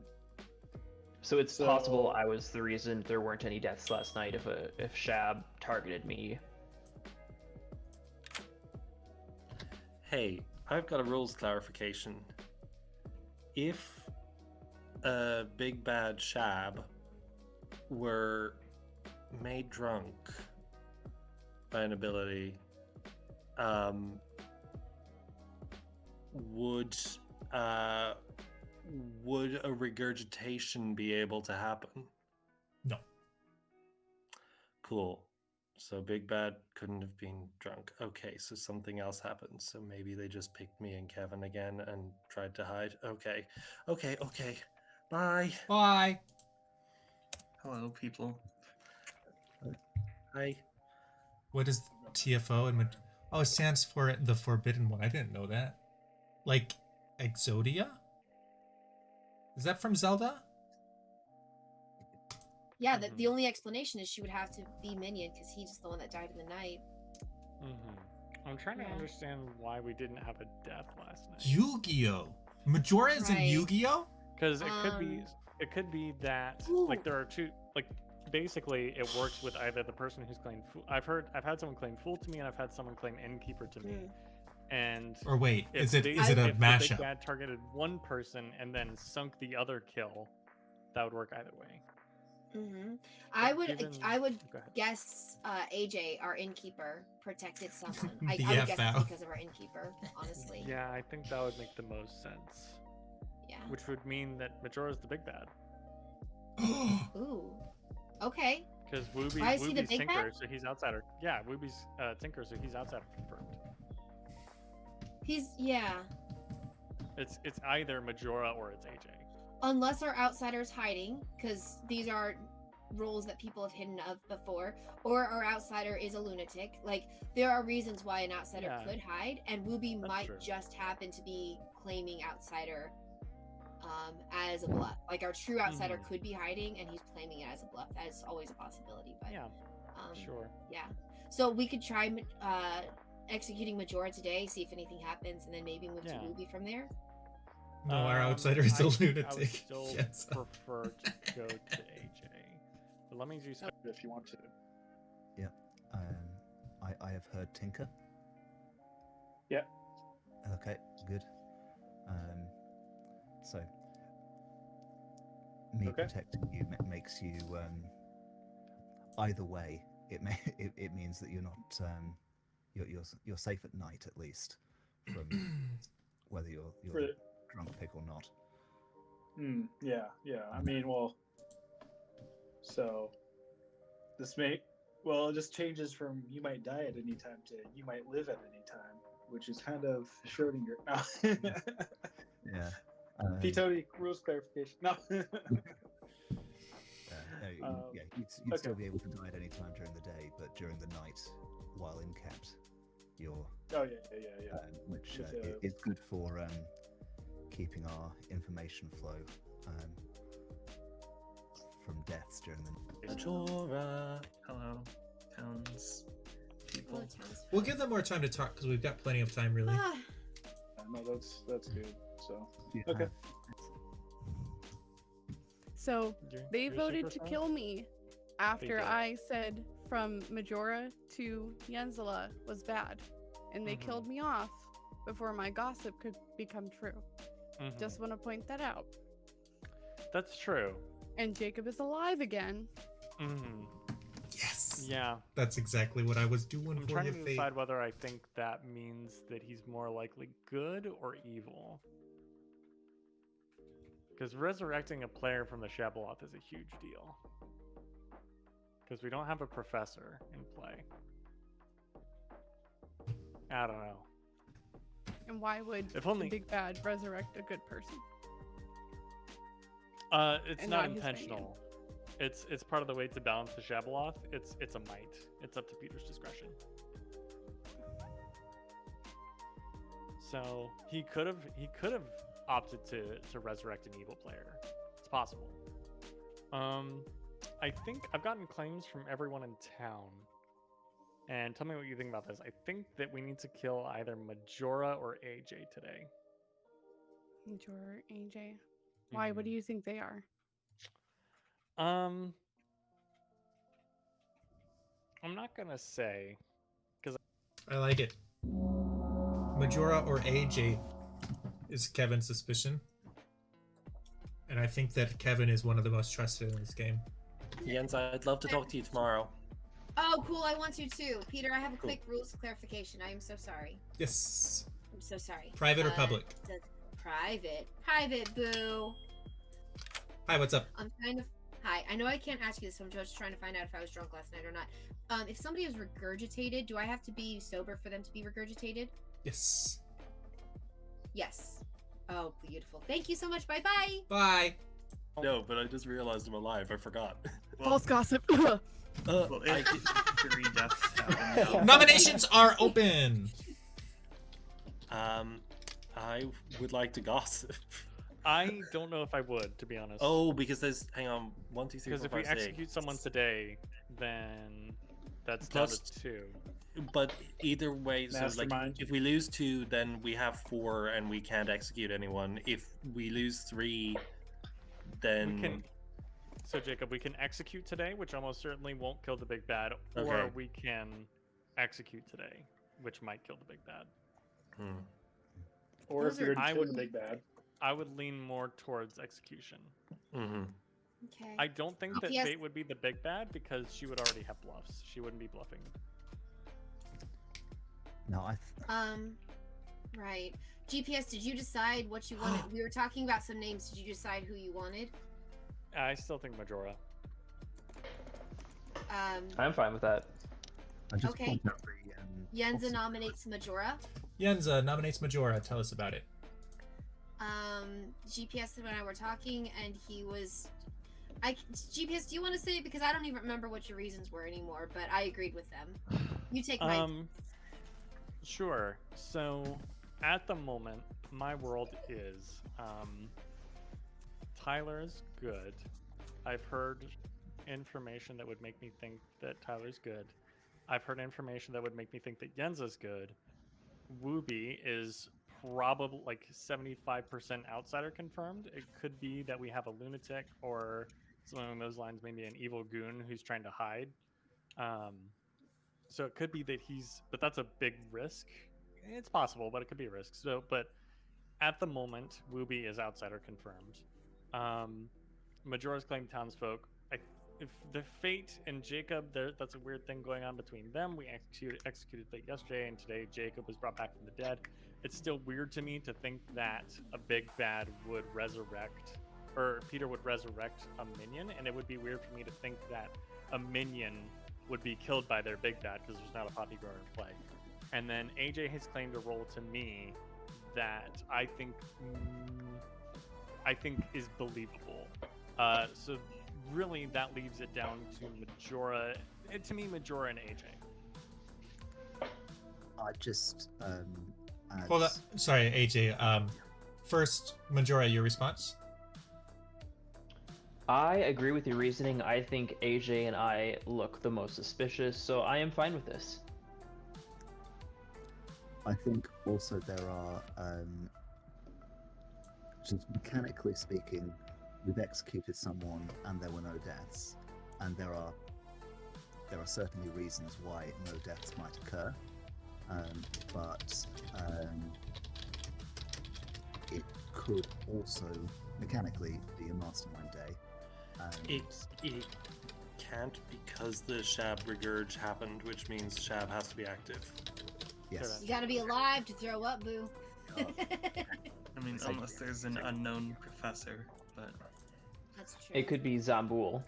So it's possible
So-
I was the reason there weren't any deaths last night if Shab targeted me.
Hey, I've got a rules clarification. If a big bad Shab were made drunk by an ability, would a regurgitation be able to happen?
No.
Cool. So Big Bad couldn't have been drunk. Okay, so something else happened. So maybe they just picked me and Kevin again and tried to hide. Okay. Bye.
Bye.
Hello, people.
Hi.
What is TFO and oh, it stands for the Forbidden One. I didn't know that. Like Exodia? Is that from Zelda?
Yeah, the only explanation is she would have to be Minion because he's the one that died in the night.
I'm trying to
Yeah.
understand why we didn't have a death last night.
Yu-Gi-Oh! Majora is in
Right.
Yu-Gi-Oh?
Because it could be that like there are two, like basically it works with either the person who's claimed fool. I've had someone claim fool to me, and I've had someone claim innkeeper to me. And
Or wait,
if
is it
they-
is it a
if the
mashup?
Big Bad targeted one person and then sunk the other kill, that would work either way.
I
But
would
given-
I would
Go ahead.
guess AJ, our innkeeper, protected someone. I
The
would guess
FL.
it's because of our innkeeper, honestly.
Yeah, I think that would make the most sense.
Yeah.
Which would mean that Majora's the big bad.
Ooh. Okay.
Because
Why is he the
Wooby's
big
Tinker,
bad?
so he's outsider. Yeah, Wooby's Tinker, so he's outsider confirmed.
Yeah.
It's either Majora or it's AJ.
Unless our outsider's hiding, because these are roles that people have hidden of before, or our outsider is a lunatic. Like, there are reasons why an outsider
Yeah.
could hide, and Wooby
That's
might
true.
just happen to be claiming outsider as a bluff. Like, our true outsider
Mhm.
could be hiding, and he's claiming it as a bluff. That is always a possibility, but
Yeah,
um,
sure.
yeah. So we could try executing Majora today, see if anything happens, and then maybe move
Yeah.
to Wooby from there.
No, our outsider is the
I would
lunatic.
still
Yes.
prefer to go to AJ. But let me do something.
If you want to.
I have heard Tinker.
Yeah.
Okay, good. So me
Okay.
protecting you makes you either way. It means that you're not you're safe at night at least from whether you're
For-
drunk pig or not.
Yeah. I mean, well, so it just changes from you might die at any time to you might live at any time, which is kind of Schrodinger. No.
Yeah.
P-Tony, rules clarification. No.
You'd still be able to die at any time during the day, but during the night, while in kept, you're
Oh yeah.
which
With,
is good for keeping our information flow from deaths during the
Majora.
Hello, towns people.
Hello, townsfolk.
We'll give them more time to talk because we've got plenty of time, really.
Ah,
No, that's good. So
you
Okay.
have-
So they
You're
voted
super
to
fast?
kill me after
did.
I said from Majora to Jensala was bad, and they killed me off before my gossip could become true. Just want to point that out.
That's true.
And Jacob is alive again.
Yes.
Yeah.
That's exactly what I was doing
I'm
for
trying
you,
to
Fate.
decide whether I think that means that he's more likely good or evil. Because resurrecting a player from the Shabaloth is a huge deal. Because we don't have a professor in play. I don't know.
And why would
If only-
the big bad resurrect a good person?
It's
And
not
not his
intentional. It's part of the way to balance the Shabaloth. It's a might. It's up to Peter's discretion. So he could have opted to resurrect an evil player. It's possible. I think I've gotten claims from everyone in town. And tell me what you think about this. I think that we need to kill either Majora or AJ today.
Majora, AJ. Why? What do you think they are?
I'm not gonna say, because
I like it. Majora or AJ is Kevin's suspicion. And I think that Kevin is one of the most trusted in this game.
Jens, I'd love to talk to you tomorrow.
Oh, cool. I want you too. Peter, I have a quick rules clarification. I am so sorry.
Yes.
I'm so sorry.
Private or public?
Private. Private, boo.
Hi, what's up?
I'm kind of... Hi. I know I can't ask you this. I'm just trying to find out if I was drunk last night or not. If somebody is regurgitated, do I have to be sober for them to be regurgitated?
Yes.
Yes. Oh, beautiful. Thank you so much. Bye-bye.
Bye.
No, but I just realized I'm alive. I forgot.
False gossip.
Well, if 3 deaths happen now.
Nominations are open.
I would like to gossip.
I don't know if I would, to be honest.
Oh, because there's hang on 1, 2, 3, 4,
Because if
5,
we
6.
execute someone today, then that's down to 2.
But either way, so like
Mastermind.
if we lose 2, then we have 4 and we can't execute anyone. If we lose 3, then
We can. So Jacob, we can execute today, which almost certainly won't kill the big bad, or
Okay.
we can execute today, which might kill the big bad.
Or if
Those
you're
are
I
killed
would-
big bad.
I would lean more towards execution.
Okay.
I don't think that
GPS
Fate would be the big bad because she would already have bluffs. She wouldn't be bluffing.
No,
Right. GPS, did you decide what you wanted? We were talking about some names. Did you decide who you wanted?
I still think Majora.
I'm fine with that.
I just
Okay.
want every,
Yenza
possible-
nominates Majora.
Yenza nominates Majora. Tell us about it.
GPS and I were talking, and he was... GPS, do you want to say it? Because I don't even remember what your reasons were anymore, but I agreed with them. You take my...
Sure. So, at the moment, my world is Tyler's good. I've heard information that would make me think that Tyler's good. I've heard information that would make me think that Yenza's good. Wooby is probably like 75% outsider confirmed. It could be that we have a lunatic or something along those lines, maybe an evil goon who's trying to hide. So it could be that but that's a big risk. It's possible, but it could be a risk. So, but at the moment, Wooby is outsider confirmed. Majora's Claim townsfolk. If the Fate and Jacob, that's a weird thing going on between them. We executed Fate yesterday, and today Jacob was brought back from the dead. It's still weird to me to think that a big bad would resurrect, or Peter would resurrect a minion, and it would be weird for me to think that a minion would be killed by their big bad because there's not a poppy grower in play. And then AJ has claimed a role to me that I think is believable. So really, that leaves it down to Majora. To me, Majora and AJ.
I just
Hold up. Sorry, AJ. First, Majora, your response?
I agree with your reasoning. I think AJ and I look the most suspicious, so I am fine with this.
I think also there are, just mechanically speaking, we've executed someone and there were no deaths, and there are there are certainly reasons why no deaths might occur, but it could also mechanically be a mastermind day.
It can't because the Shab Regurge happened, which means Shab has to be active.
Yes.
You gotta be alive to throw up, boo.
Oh.
I mean, unless there's an unknown professor, but
That's true.
It could be Zambul.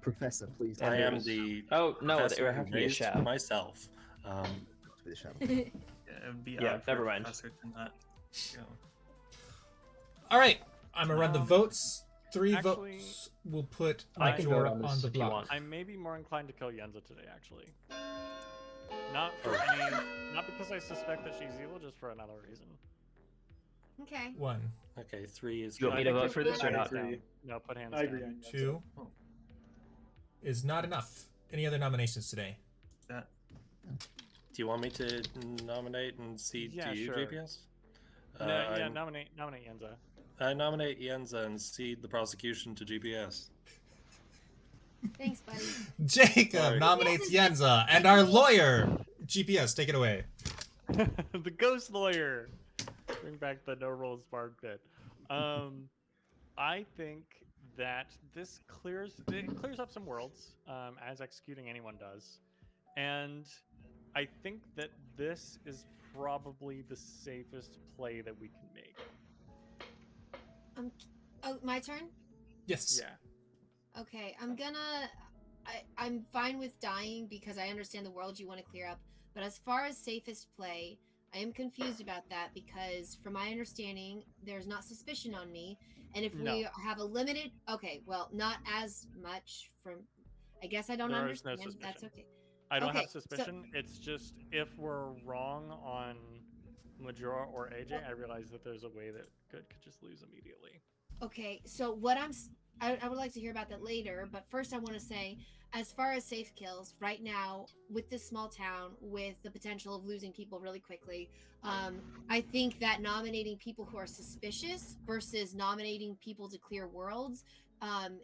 Professor, please.
I am the
Oh no, it
professor
would have
who
to be a
raised
Shab.
myself.
With a shadow.
yeah, it would be
Yeah,
odd for
never
a
mind.
professor to not go.
All right, I'm gonna run the votes. 3
actually,
votes will put
I can
Majora
vote on this
the
if you
block.
want.
I may be more inclined to kill Yenza today, actually. Not because I suspect that she's evil, just for another reason.
Okay.
1,
Okay, 3 is.
You want me to vote for this or
I
not?
agree.
No, put hands
I agree
down.
on that.
2 is not enough. Any other nominations today?
That
Do you want me to nominate and cede
Yeah,
to you,
sure.
GPS?
Yeah, nominate Yenza.
I nominate Yenza and cede the prosecution to GPS.
Thanks, buddy.
Jacob
Sorry.
nominates Yenza, and our lawyer, GPS, take it away.
The ghost lawyer. Bring back the no rolls barred bit. I think that this clears up some worlds, as executing anyone does, and I think that this is probably the safest play that we can make.
Oh, my turn?
Yes.
Yeah.
Okay, I'm fine with dying because I understand the world you want to clear up. But as far as safest play, I am confused about that because from my understanding, there's not suspicion on me. And if
No.
we have a limited, okay, well, not as much from, I guess I don't
There is no
understand.
suspicion.
That's okay.
I don't
Okay,
have suspicion. It's just if we're wrong on Majora or AJ, I realize that there's a way that Good could just lose immediately.
Okay, so I would like to hear about that later, but first I want to say, as far as safe kills, right now, with this small town, with the potential of losing people really quickly, I think that nominating people who are suspicious versus nominating people to clear worlds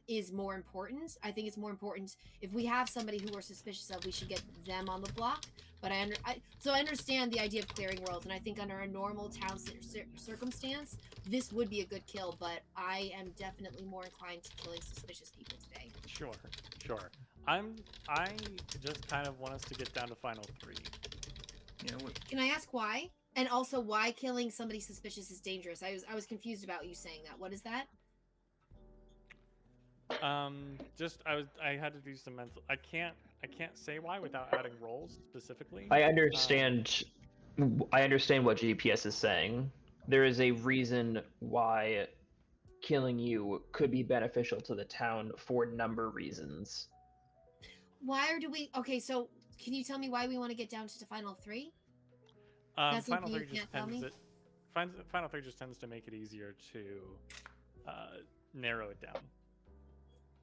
is more important. I think it's more important if we have somebody who we're suspicious of, we should get them on the block. But I understand the idea of clearing worlds, and I think under a normal town circumstance, this would be a good kill. But I am definitely more inclined to killing suspicious people today.
Sure. I just kind of want us to get down to final 3.
yeah,
Can I ask why? And also why killing somebody suspicious is dangerous? I was confused about you saying that. What is that?
I had to do some mental. I can't say why without adding roles specifically.
I understand. I understand what GPS is saying. There is a reason why killing you could be beneficial to the town for number reasons.
Why do we? Okay, so can you tell me why we want to get down to the final 3? That's
Final
something you
3 just
can't tell
tends
me?
Final 3 just tends to make it easier to narrow it down.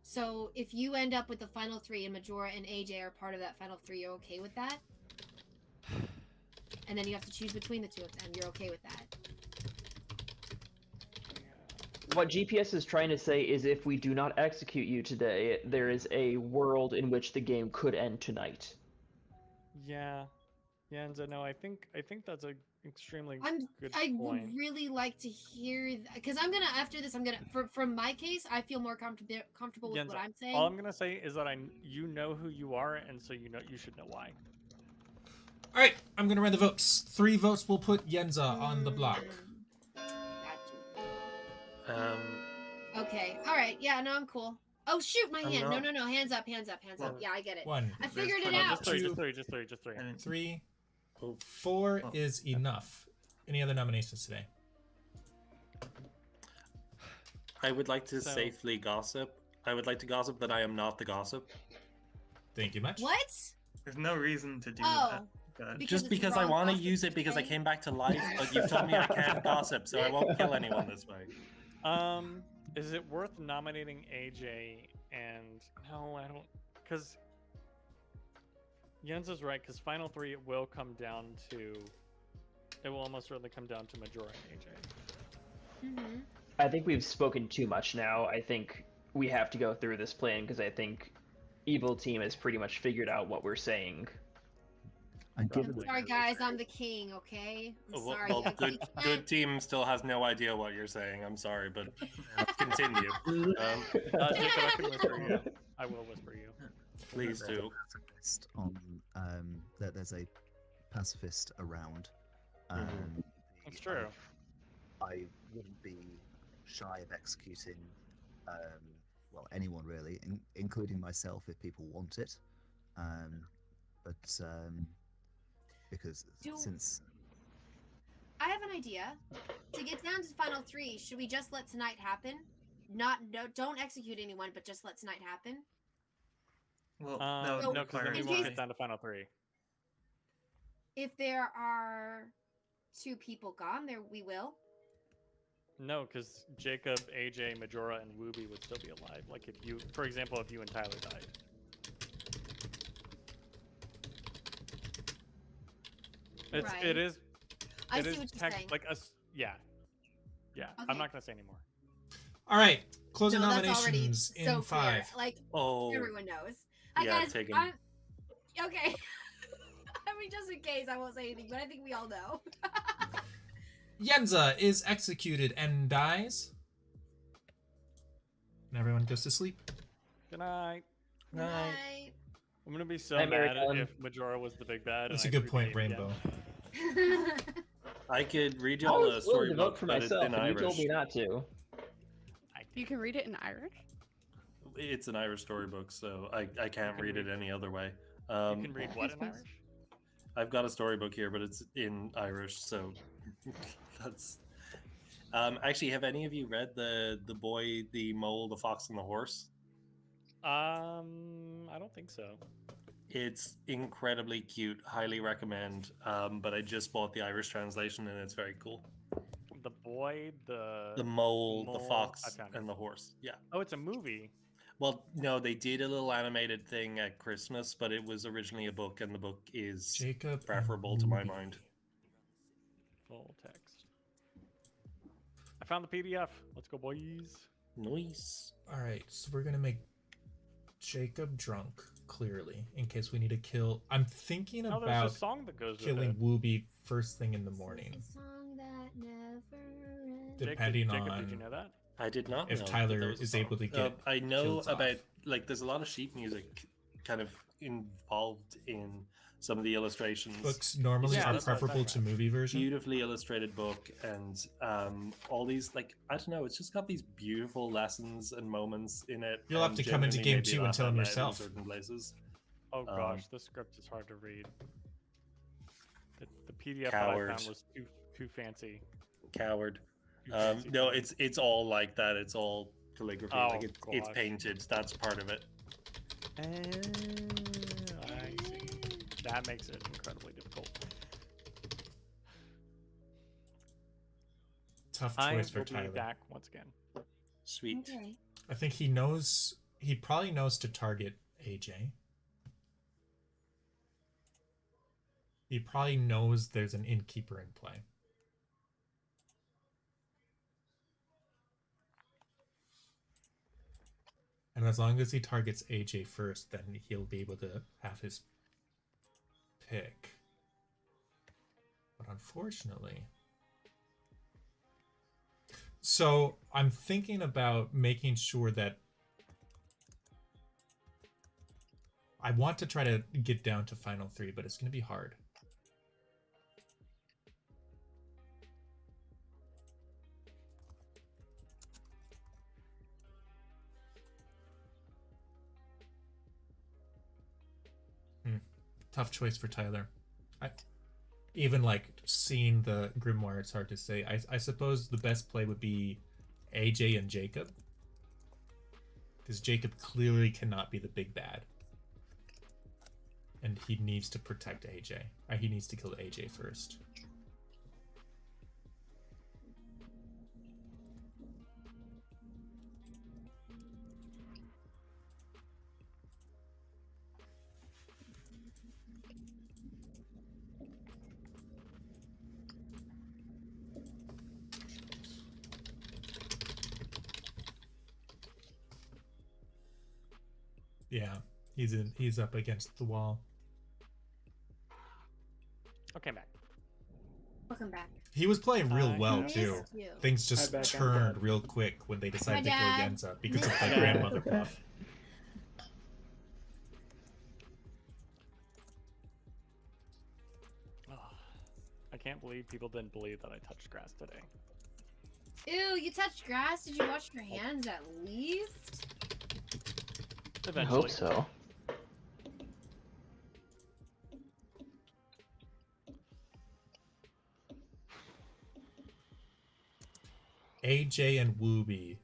So if you end up with the final 3 and Majora and AJ are part of that final 3, you're okay with that? And then you have to choose between the two of them. You're okay with that?
What GPS is trying to say is if we do not execute you today, there is a world in which the game could end tonight.
Yeah, and no, I think that's a extremely good
I
point.
would really like to hear because after this from my case I feel more comfortable with
Yenza,
what I'm saying.
all I'm gonna say is that you know who you are, and so you should know why.
All right, I'm gonna run the votes. 3 votes will put Yenza on the block.
Gotcha. Okay. All right. Yeah. No, I'm cool. Oh shoot, my hand.
not.
No. Hands up. Yeah, I get it.
1,
I figured it
There's
out.
Just
3.
three.
3, 4 is enough. Any other nominations today?
I would like to safely gossip. I would like to gossip that I am not the gossip.
Thank you much.
What?
there's no reason to do
Oh.
that. But
Because
Just
it's
because I
wrong
want to
gossip
use it because I
today?
came back to life, but you've told me I can't gossip, so I won't kill anyone this way.
Is it worth nominating AJ? And no, I don't, because Jens is right. Because final 3, it will almost certainly come down to Majora and AJ.
Mm-hmm.
I think we've spoken too much now. I think we have to go through this plan because I think evil team has pretty much figured out what we're saying.
And given
Probably.
Sorry, guys, I'm the king. Okay, I'm
Well,
sorry. I
good,
can't-
good team still has no idea what you're saying. I'm sorry, but continue.
Jacob, I can whisper you. I will whisper you.
Please
there's a
do.
pacifist on that there's a pacifist around.
That's true.
I wouldn't be shy of executing, well, anyone really, including myself if people want it. But because
Do-
since
I have an idea. To get down to final 3, should we just let tonight happen? Don't execute anyone, but just let tonight happen.
Well, that would
No, because then we
In
won't
case-
get down to final 3.
If there are 2 people gone, there we will.
No, because Jacob, AJ, Majora, and Wooby would still be alive. Like if you, for example, if you and Tyler died. It
Right.
is.
I
it
see
is
what you're
tech-
saying.
Like us. Yeah. Yeah.
Okay.
I'm not gonna say anymore.
All right, closing
No, that's already
nominations in
so
5.
clear. Like
Oh,
everyone knows. Hi
yeah,
guys.
take 'em.
Okay. I mean, just in case, I won't say anything, but I think we all know.
Yenza is executed and dies. And everyone goes to sleep.
Good night.
Night.
I'm gonna be so
Night,
mad
Marathon.
if Majora was the big bad.
That's a
and I
good point,
screwed Nate
Rainbow.
again.
I could read you
I
all
was
the
willing to vote
storybook,
for
but it's
myself,
in
and you told
Irish.
me not to.
You can read it in Irish.
It's an Irish storybook, so I can't
can
read it
read-
any other way.
You can read what in Irish?
I've got a storybook here, but it's in Irish, so that's. Actually, have any of you read the Boy, the Mole, the Fox, and the Horse?
I don't think so.
It's incredibly cute. Highly recommend. But I just bought the Irish translation, and it's very cool.
The boy,
The mole, the
I
fox,
found it.
and the horse. Yeah.
Oh, it's a movie.
Well, no, they did a little animated thing at Christmas, but it was originally a book, and the book is
Jacob.
preferable
and
to my
Ruby.
mind.
Full text. I found the PDF. Let's go, boys.
Nice.
All right, so we're gonna make Jacob drunk. Clearly, in case we need to kill. I'm thinking
Oh, there's
about
a song that goes
killing
with it.
Wooby first thing in the morning,
This is a song that never ends.
depending
Jacob,
on
did you know that?
I did not
if
know that
Tyler
there was a
is
song.
able to get
I know
kills off.
about like there's a lot of sheet music kind of involved in some of the illustrations.
books normally
Yeah,
are
that's what I was
preferable
talking
to movie version.
Beautifully illustrated book, and all these like I don't know, it's just got these beautiful lessons and moments in it.
You'll have
and
to come into
genuinely
game
made me
2 and
laugh
tell
out
him
loud in
yourself.
certain places.
Oh gosh, the script is hard to read. The PDF
Coward.
that I found was too fancy.
Coward.
Too fancy
No,
for me.
it's all like that. It's all calligraphy.
Oh,
like it's
gosh.
painted. That's part of it.
I see. That makes it incredibly difficult.
Tough
I
choice for
will be
Tyler.
back once again.
Sweet.
Okay.
I think he knows. He probably knows to target AJ. He probably knows there's an innkeeper in play. And as long as he targets AJ first, then he'll be able to have his pick. But unfortunately... So I'm thinking about making sure that I want to try to get down to final 3, but it's going to be hard. Tough choice for Tyler. Even like seeing the grimoire, it's hard to say. I suppose the best play would be AJ and Jacob, because Jacob clearly cannot be the big bad, and he needs to protect AJ. He needs to kill AJ first. Yeah, He's up against the wall.
Okay, back.
Welcome back.
He was playing real well
Missed
too.
you.
Things just
Hi, back, I'm
turned
dead.
real quick when they decided to
Hi,
go
Dad.
Genza because of
Missed
the
you.
grandmother buff.
I can't believe people didn't believe that I touched grass today.
Ew, you touched grass? Did you wash your hands at least?
I
Eventually.
hope so.
AJ and Wooby.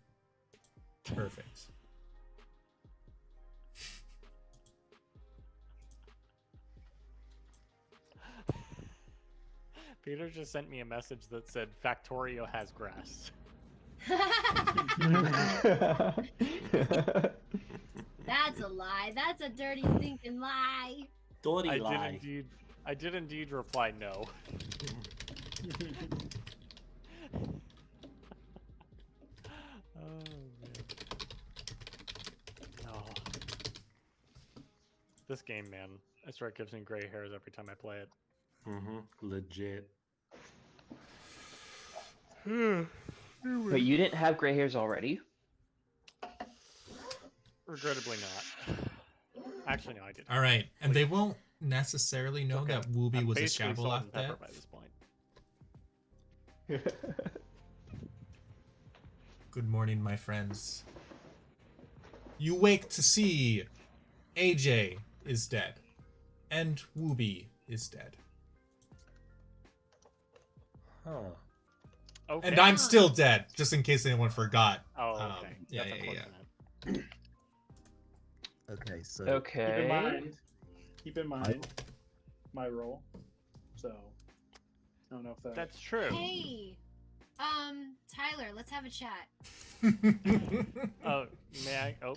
Perfect.
Peter just sent me a message that said Factorio has grass.
That's a lie. That's a dirty, stinking lie.
Dirty
I
lie.
did indeed reply no. Oh man. Oh. This game, man. I swear it gives me gray hairs every time I play it.
Legit.
But you didn't have gray hairs already?
Regrettably not. Actually, no, I didn't.
All right, and they won't necessarily know
Okay.
that Wooby
I'm
was a
basically
Shabble
salt
off
and pepper
that.
by this point.
Good morning, my friends. You wake to see AJ is dead, and Wooby is dead,
Huh.
Okay.
and I'm still dead. Just in case anyone forgot.
Oh, okay.
Yeah,
That's
yeah, yeah.
unfortunate.
Okay, so
Okay.
Keep in mind my role. So I don't know if that.
That's true.
Hey, Tyler, let's have a chat.
Oh, may I? Oh,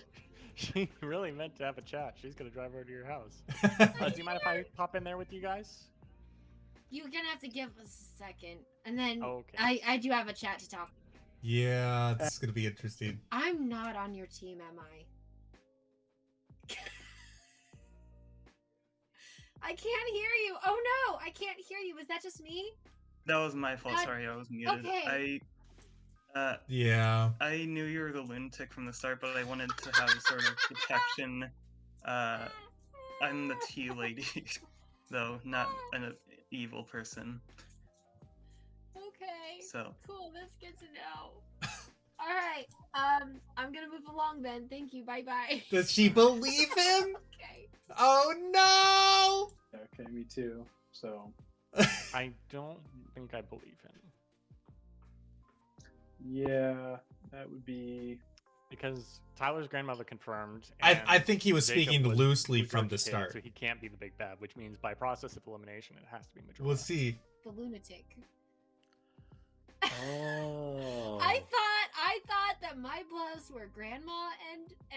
she really meant to have a chat. She's gonna drive over to your house. Do you mind if I pop in there with you guys?
You're gonna have to give us a second, and then
Oh, okay.
I do have a chat to talk.
Yeah, this is gonna be interesting.
I'm not on your team, am I? I can't hear you. Oh no, I can't hear you. Was that just me?
That was my fault.
God-
Sorry, I was muted.
okay.
Yeah.
I knew you were the lunatic from the start, but I wanted to have sort of protection. I'm the tea lady, though, not an evil person.
Okay.
So
Cool. That's good to know. All right. I'm gonna move along then. Thank you. Bye bye.
Does she believe him?
Okay.
Oh no!
Okay, me too. So
I don't think I believe him
yeah, that would be.
because Tyler's grandmother confirmed.
I
and
think he was
Jacob
speaking
was
loosely from the
regurgitated,
start.
so he can't be the big bad, which means by process of elimination, it has to be majority.
We'll see.
The lunatic.
Oh.
I thought that my bluffs were grandma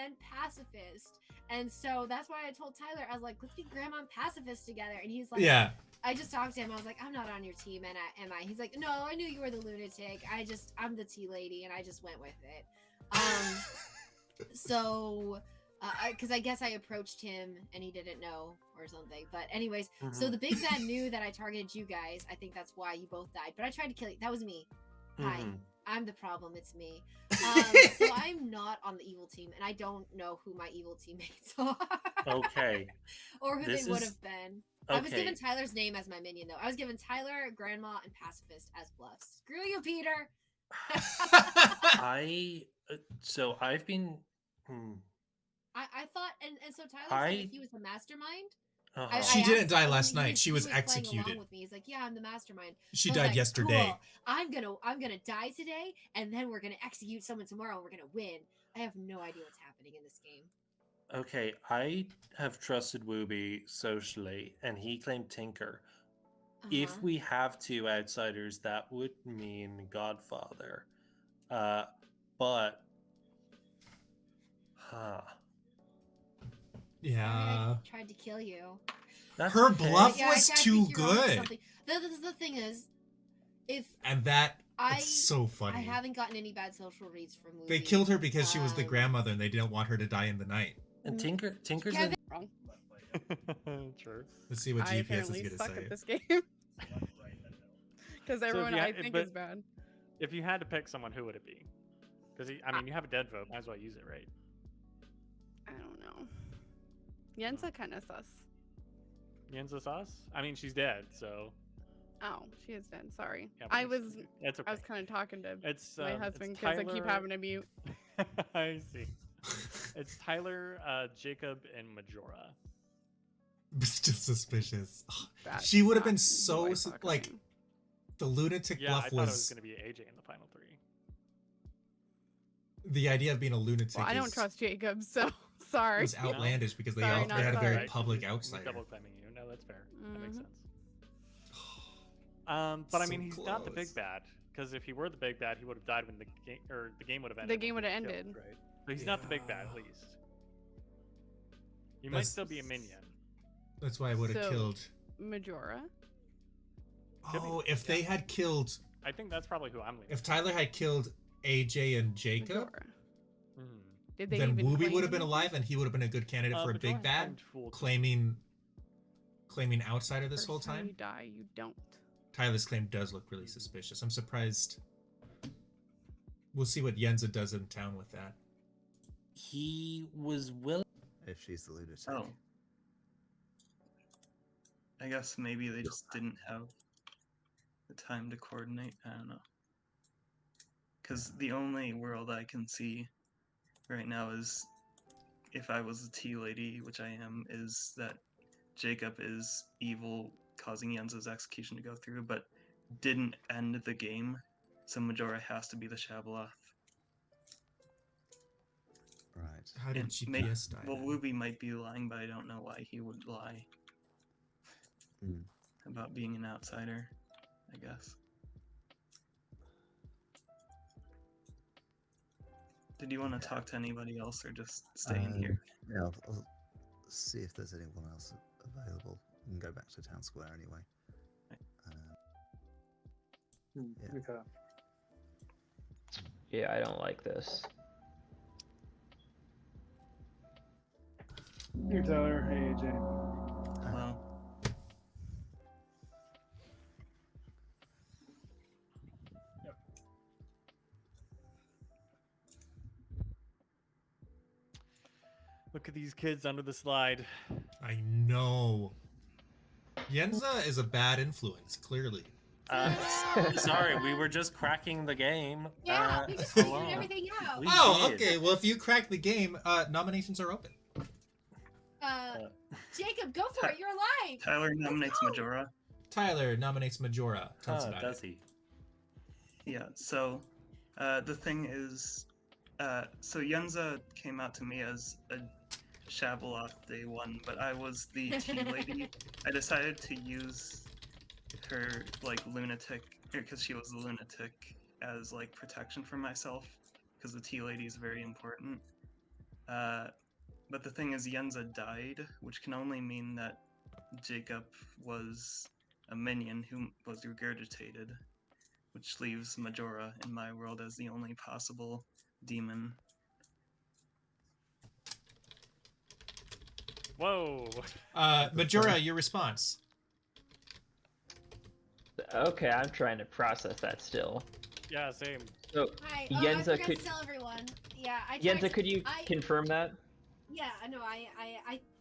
and pacifist, and so that's why I told Tyler, I was like, let's be grandma and pacifist together, and he's like,
Yeah.
I just talked to him. I was like, I'm not on your team, and am I? He's like, no, I knew you were the lunatic. I'm the tea lady, and I just went with it. So, because I guess I approached him and he didn't know or something. But anyways, so the big bad knew that I targeted you guys. I think that's why you both died. But I tried to kill you. That was me. Hi, I'm the problem. It's me. So I'm not on the evil team, and I don't know who my evil teammates are.
Okay.
Or who
This
they would
is-
have been. I was
Okay.
given Tyler's name as my minion, though. I was given Tyler, Grandma, and Pacifist as bluffs. Screw you, Peter.
So I've been.
I thought, and so Tyler said
I-
that he was the mastermind.
Uh-huh.
She
I
didn't
asked
die
him,
last
he
night. She was
playing
executed.
along with me. He's like, yeah, I'm the mastermind.
She
I was
died
like,
yesterday.
Cool. I'm gonna die today, and then we're gonna execute someone tomorrow, and we're gonna win. I have no idea what's happening in this game.
Okay, I have trusted Wooby socially, and he claimed Tinker. If
Uh-huh.
we have two outsiders, that would mean Godfather. But.
Yeah.
I tried to kill you.
That's
Her
okay.
bluff
Yeah,
was
I think
too
you're onto
good.
something. The thing is, if
And that's
I
so funny.
I haven't gotten any bad social reads from
They
Movie.
killed her because she was the
Um,
grandmother and they didn't want her to die in the night.
And Tinker's
Kevin,
wrong.
True.
Let's see what
I
GPS is
apparently
going to
suck
say.
at this game. Because
So if
everyone
you
I
had-
think
but-
is bad.
If you had to pick someone, who would it be? Because I mean, you have a dead vote. Might as well use it, right?
I don't know. Yensa kind of sus.
Yensa Sauce? I mean, she's dead, so
Oh, she is dead. Sorry.
yeah, but
I was
It's okay.
I was kind of talking to
It's
my
it's
husband because I keep
Tyler-
having to mute.
I see. It's Tyler, Jacob, and Majora.
It's just suspicious. Ugh.
That's
She would have
not
been
who
so
I saw
like
coming.
the lunatic
Yeah, I
bluff
thought it was
was
going to be AJ in the final three.
the idea of being a lunatic.
Well, I don't trust Jacob, so sorry.
was outlandish because they
Sorry,
all,
not
they had a very
sorry.
public
He's
outsider.
double claiming you. No, that's fair. That makes
Mhm.
sense. But I
So
mean, he's not the big
close.
bad. Because if he were the big bad, he would have died when the game, or the game would have ended.
The game
when
would
he
have
was
ended.
killed, right? So he's not the big bad, at
Yeah.
least. He might
That's-
still be a minion.
That's why I would have
So-
killed.
Majora.
Could be,
Oh, if they had killed,
I think that's probably who I'm leaning.
if Tyler had killed AJ and Jacob,
Majora.
Mhm.
Did they
then
even
Wooby
claim
would have been
anything?
alive, and he would have been a good candidate for a
Majora
big
has
bad,
claimed full-
claiming outsider this whole
First time
time.
you die, you don't.
Tyler's claim does look really suspicious. I'm surprised. We'll see what Yenza does in town with that.
He was willing.
If she's the lunatic.
Oh. I guess maybe they just didn't have the time to coordinate. I don't know. Because the only world I can see right now is if I was a tea lady, which I am, is that Jacob is evil, causing Yenza's execution to go through, but didn't end the game. So Majora has to be the Shabaloth.
Right.
How did
And
GPS die?
Well,
then?
Wooby might be lying, but I don't know why he would lie
Mm.
about being an outsider, I guess. Did you want to talk to anybody else or just stay in here?
Yeah, I'll see if there's anyone else available. We can go back to town square anyway. Yeah.
Okay.
Yeah, I don't like this.
Here, Tyler. Hey, AJ.
Well,
Look at these kids under the slide.
I know. Yenza is a bad influence, clearly.
Sorry, we were just cracking the game.
Yeah, we just
hello.
figured everything out.
We
Oh,
did.
okay. Well, if you crack the game, nominations are open.
Jacob, go for it. You're alive.
Tyler nominates
go.
Majora.
Tyler nominates Majora. Tell us
Oh,
about
does
it.
he?
Yeah, so the thing is, so Yenza came out to me as a Shabaloth day one, but I was the tea lady. I decided to use her like lunatic, because she was the lunatic, as like protection for myself, because the tea lady is very important. But the thing is, Yenza died, which can only mean that Jacob was a minion who was regurgitated, which leaves Majora in my world as the only possible demon.
Whoa.
Majora, your response.
Okay, I'm trying to process that still.
Yeah, same.
So,
Hi. I
Yenza,
forgot
could
to tell everyone. Yeah, I tried
Yenza,
to-
could you
I-
confirm that?
Yeah, no,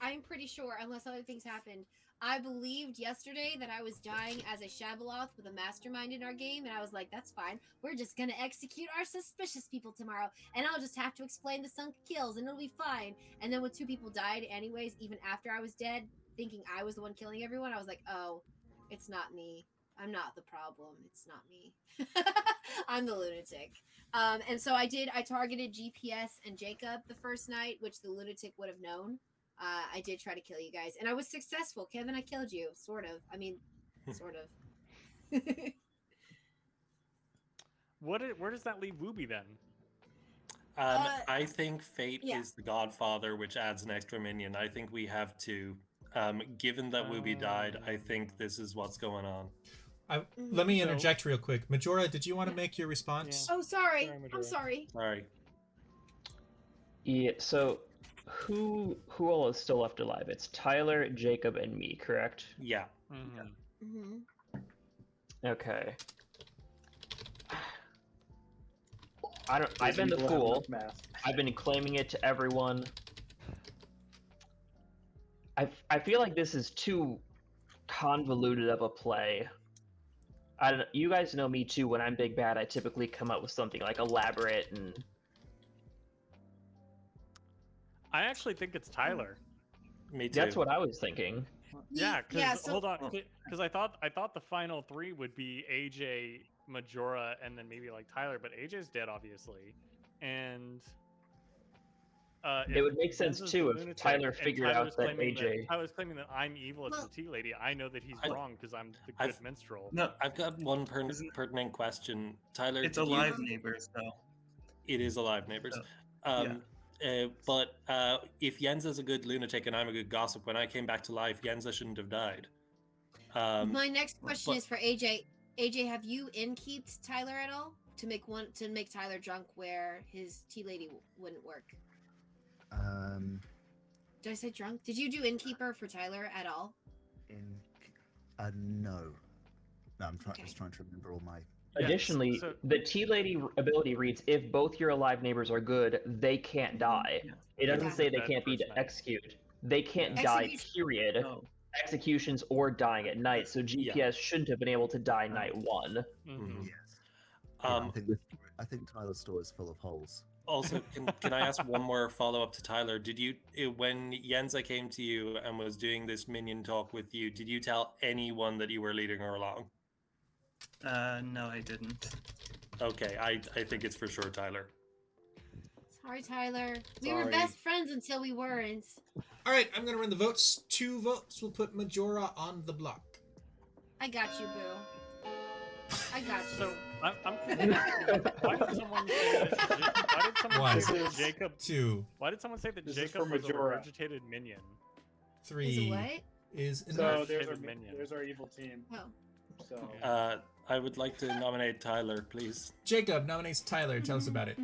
I'm pretty sure, unless other things happened. I believed yesterday that I was dying as a Shabaloth with a mastermind in our game, and I was like, that's fine. We're just gonna execute our suspicious people tomorrow, and I'll just have to explain the sunk kills, and it'll be fine. And then when 2 people died anyways, even after I was dead, thinking I was the one killing everyone, I was like, oh, it's not me. I'm not the problem. It's not me. I'm the lunatic. And so I targeted GPS and Jacob the first night, which the lunatic would have known. I did try to kill you guys, and I was successful. Kevin, I killed you, sort of. I mean, sort of.
Where does that leave Wooby then?
I think Fate
yeah.
is the Godfather, which adds an extra minion. I think we have to. Given that Wooby died, I think this is what's going on.
Let me
So-
interject real quick. Majora, did you want to make your response?
Oh, sorry.
Sorry,
I'm
Majora.
sorry.
Sorry.
Yeah, so Who all is still left alive? It's Tyler, Jacob, and me, correct?
Yeah.
Mm-hmm.
Okay. I've
These
been the
people have
fool.
enough math.
I've been claiming it to everyone. I feel like this is too convoluted of a play. I don't. You guys know me too. When I'm big bad, I typically come up with something like elaborate and.
I actually think it's Tyler.
Me too.
That's what I was thinking.
Yeah, because
Yeah, so-
hold on, because I thought the final three would be AJ, Majora, and then maybe like Tyler, but AJ's dead obviously, and
It would make sense
Yenza's
too
the
if
lunatic
Tyler
and
figured
Tyler's
out that
claiming
AJ.
I was claiming that I'm evil as
Well-
the tea lady. I know that he's wrong because I'm the
I've-
good minstrel.
No,
I've got one
Isn't-
pertinent question. Tyler,
it's
did you-
alive neighbors though.
It is alive neighbors.
yeah.
But if Yenza's a good lunatic and I'm a good gossip, when I came back to life, Yenza shouldn't have died.
My next question
but-
is for AJ. AJ, have you in-keeped Tyler at all to make Tyler drunk where his tea lady wouldn't work? Did I say drunk? Did you do innkeeper for Tyler at all?
No. No, I'm
Okay.
just trying to remember all my.
Yeah,
Additionally,
so-
the tea lady ability reads: if both your alive neighbors are good, they can't die.
Yeah.
It doesn't
Okay.
say they
Dead
can't be
person.
executed. They can't
Yeah.
die.
Execution-
Period.
Oh,
Executions or dying at night. So GPS shouldn't have been able to die night one.
Mhm.
Yes. Yeah,
Um,
I think Tyler's store is full of holes.
Also, can I ask one more follow up to Tyler? Did you, when Yenza came to you and was doing this minion talk with you, did you tell anyone that you were leading her along?
no, I didn't.
Okay, I think it's for sure Tyler.
Sorry, Tyler. We were
Sorry.
best friends until we weren't.
All right, I'm gonna run the votes. 2 votes will put Majora on the block.
I got you, boo. I got you.
So I'm confused. Why did someone say that? Why did someone
One.
say that Jacob?
2,
Why did someone say that
This is
Jacob
for
was a
Majora.
regurgitated minion?
Is it
3
what?
is
So
enough.
there's our evil team.
Oh.
So
I would like to nominate Tyler, please.
Jacob nominates Tyler. Tell us about it.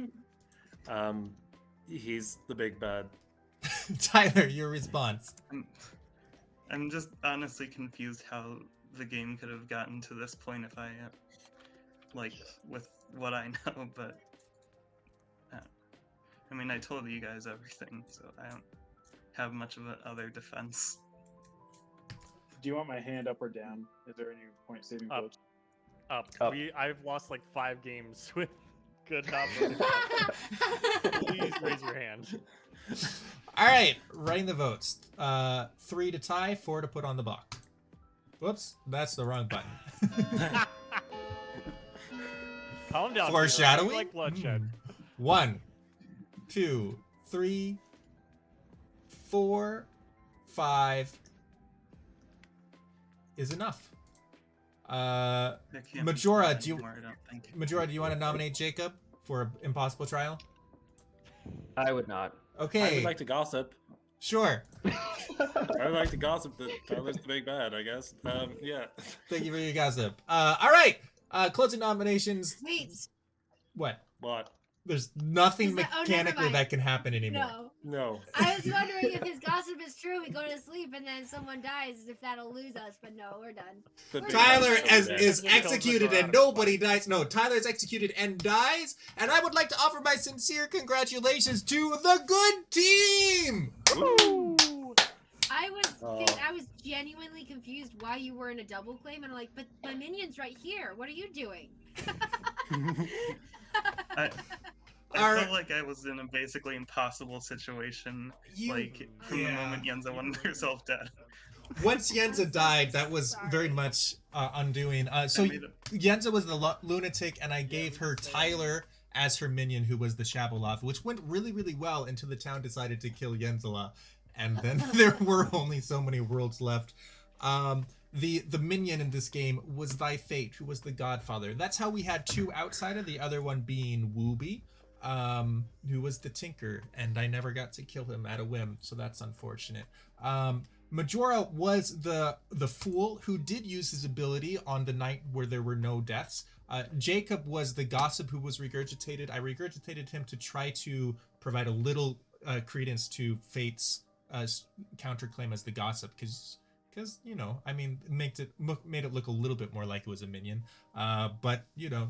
He's the big bad.
Tyler, your response.
I'm just honestly confused how the game could have gotten to this point if I, like, with what I know, but I mean, I told you guys everything, so I don't have much of a other defense.
do you want my hand up or down? Is there any point saving
Up.
votes?
Up.
Up.
I've lost like 5 games with good numbers. Please raise your hand.
All right, writing the votes. 3 to tie, 4 to put on the block. Whoops, that's the wrong button.
Calm down.
Foreshadowing?
Peter. Like bloodshed.
1, 2, 3, 4, 5 is enough.
There can't be
Majora,
any
do you-
more, I don't think.
Majora, do you want to nominate Jacob for Impossible Trial?
I would not.
I
Okay,
would like to gossip.
sure.
I would like to gossip that Tyler's the big bad, I guess. Yeah.
Thank you for your gossip. All right, closing nominations.
Wait,
What?
What?
There's nothing
Is that- oh, never
mechanically
mind.
that can happen anymore.
no.
No.
I was wondering if his gossip is true. We go to sleep and then someone dies, if that'll lose us. But no, we're done.
The big
Tyler
bad's so dead.
is
He kills
executed
Majora
and
out of
nobody
spite.
dies. No, Tyler is executed and dies. And I would like to offer my sincere congratulations to the good team.
I was
Oh.
I was genuinely confused why you were in a double claim, and I'm like, but my minion's right here. What are you doing?
I
Alright.
felt like I was in a basically impossible situation,
You,
like, from the
yeah.
moment Yenza wanted herself dead.
Once Yenza
I'm so
died, that was
sorry.
very much undoing. So
I made it-
Yenza was the lunatic, and I gave her Tyler as her minion, who was the Shabalov, which went really, really well until the town decided to kill Yenzela, and then there were only so many worlds left. The minion in this game was Thy Fate, who was the Godfather. That's how we had 2 outsider, the other one being Wooby, who was the Tinker, and I never got to kill him at a whim, so that's unfortunate. Majora was the fool who did use his ability on the night where there were no deaths. Jacob was the gossip who was regurgitated. I regurgitated him to try to provide a little credence to Fate's counterclaim as the gossip, because you know, I mean, made it look a little bit more like it was a minion. But you know,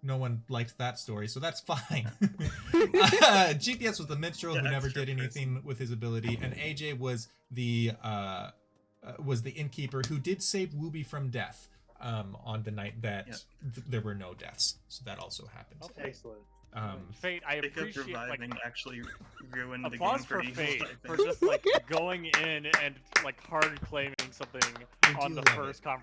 no one liked that story, so that's fine. GPS was the minstrel who never did anything with his ability, and AJ was the innkeeper who did save Wooby from death on the night that there were no deaths. So that also happened.
Okay.
Excellent.
Fate, I
Because
appreciate like
reviving actually ruined the game
applause
for
for
Evil,
Fate
I
for
think.
just like going in and like hard claiming something
I
on
do
the
love
first
it.
conversation.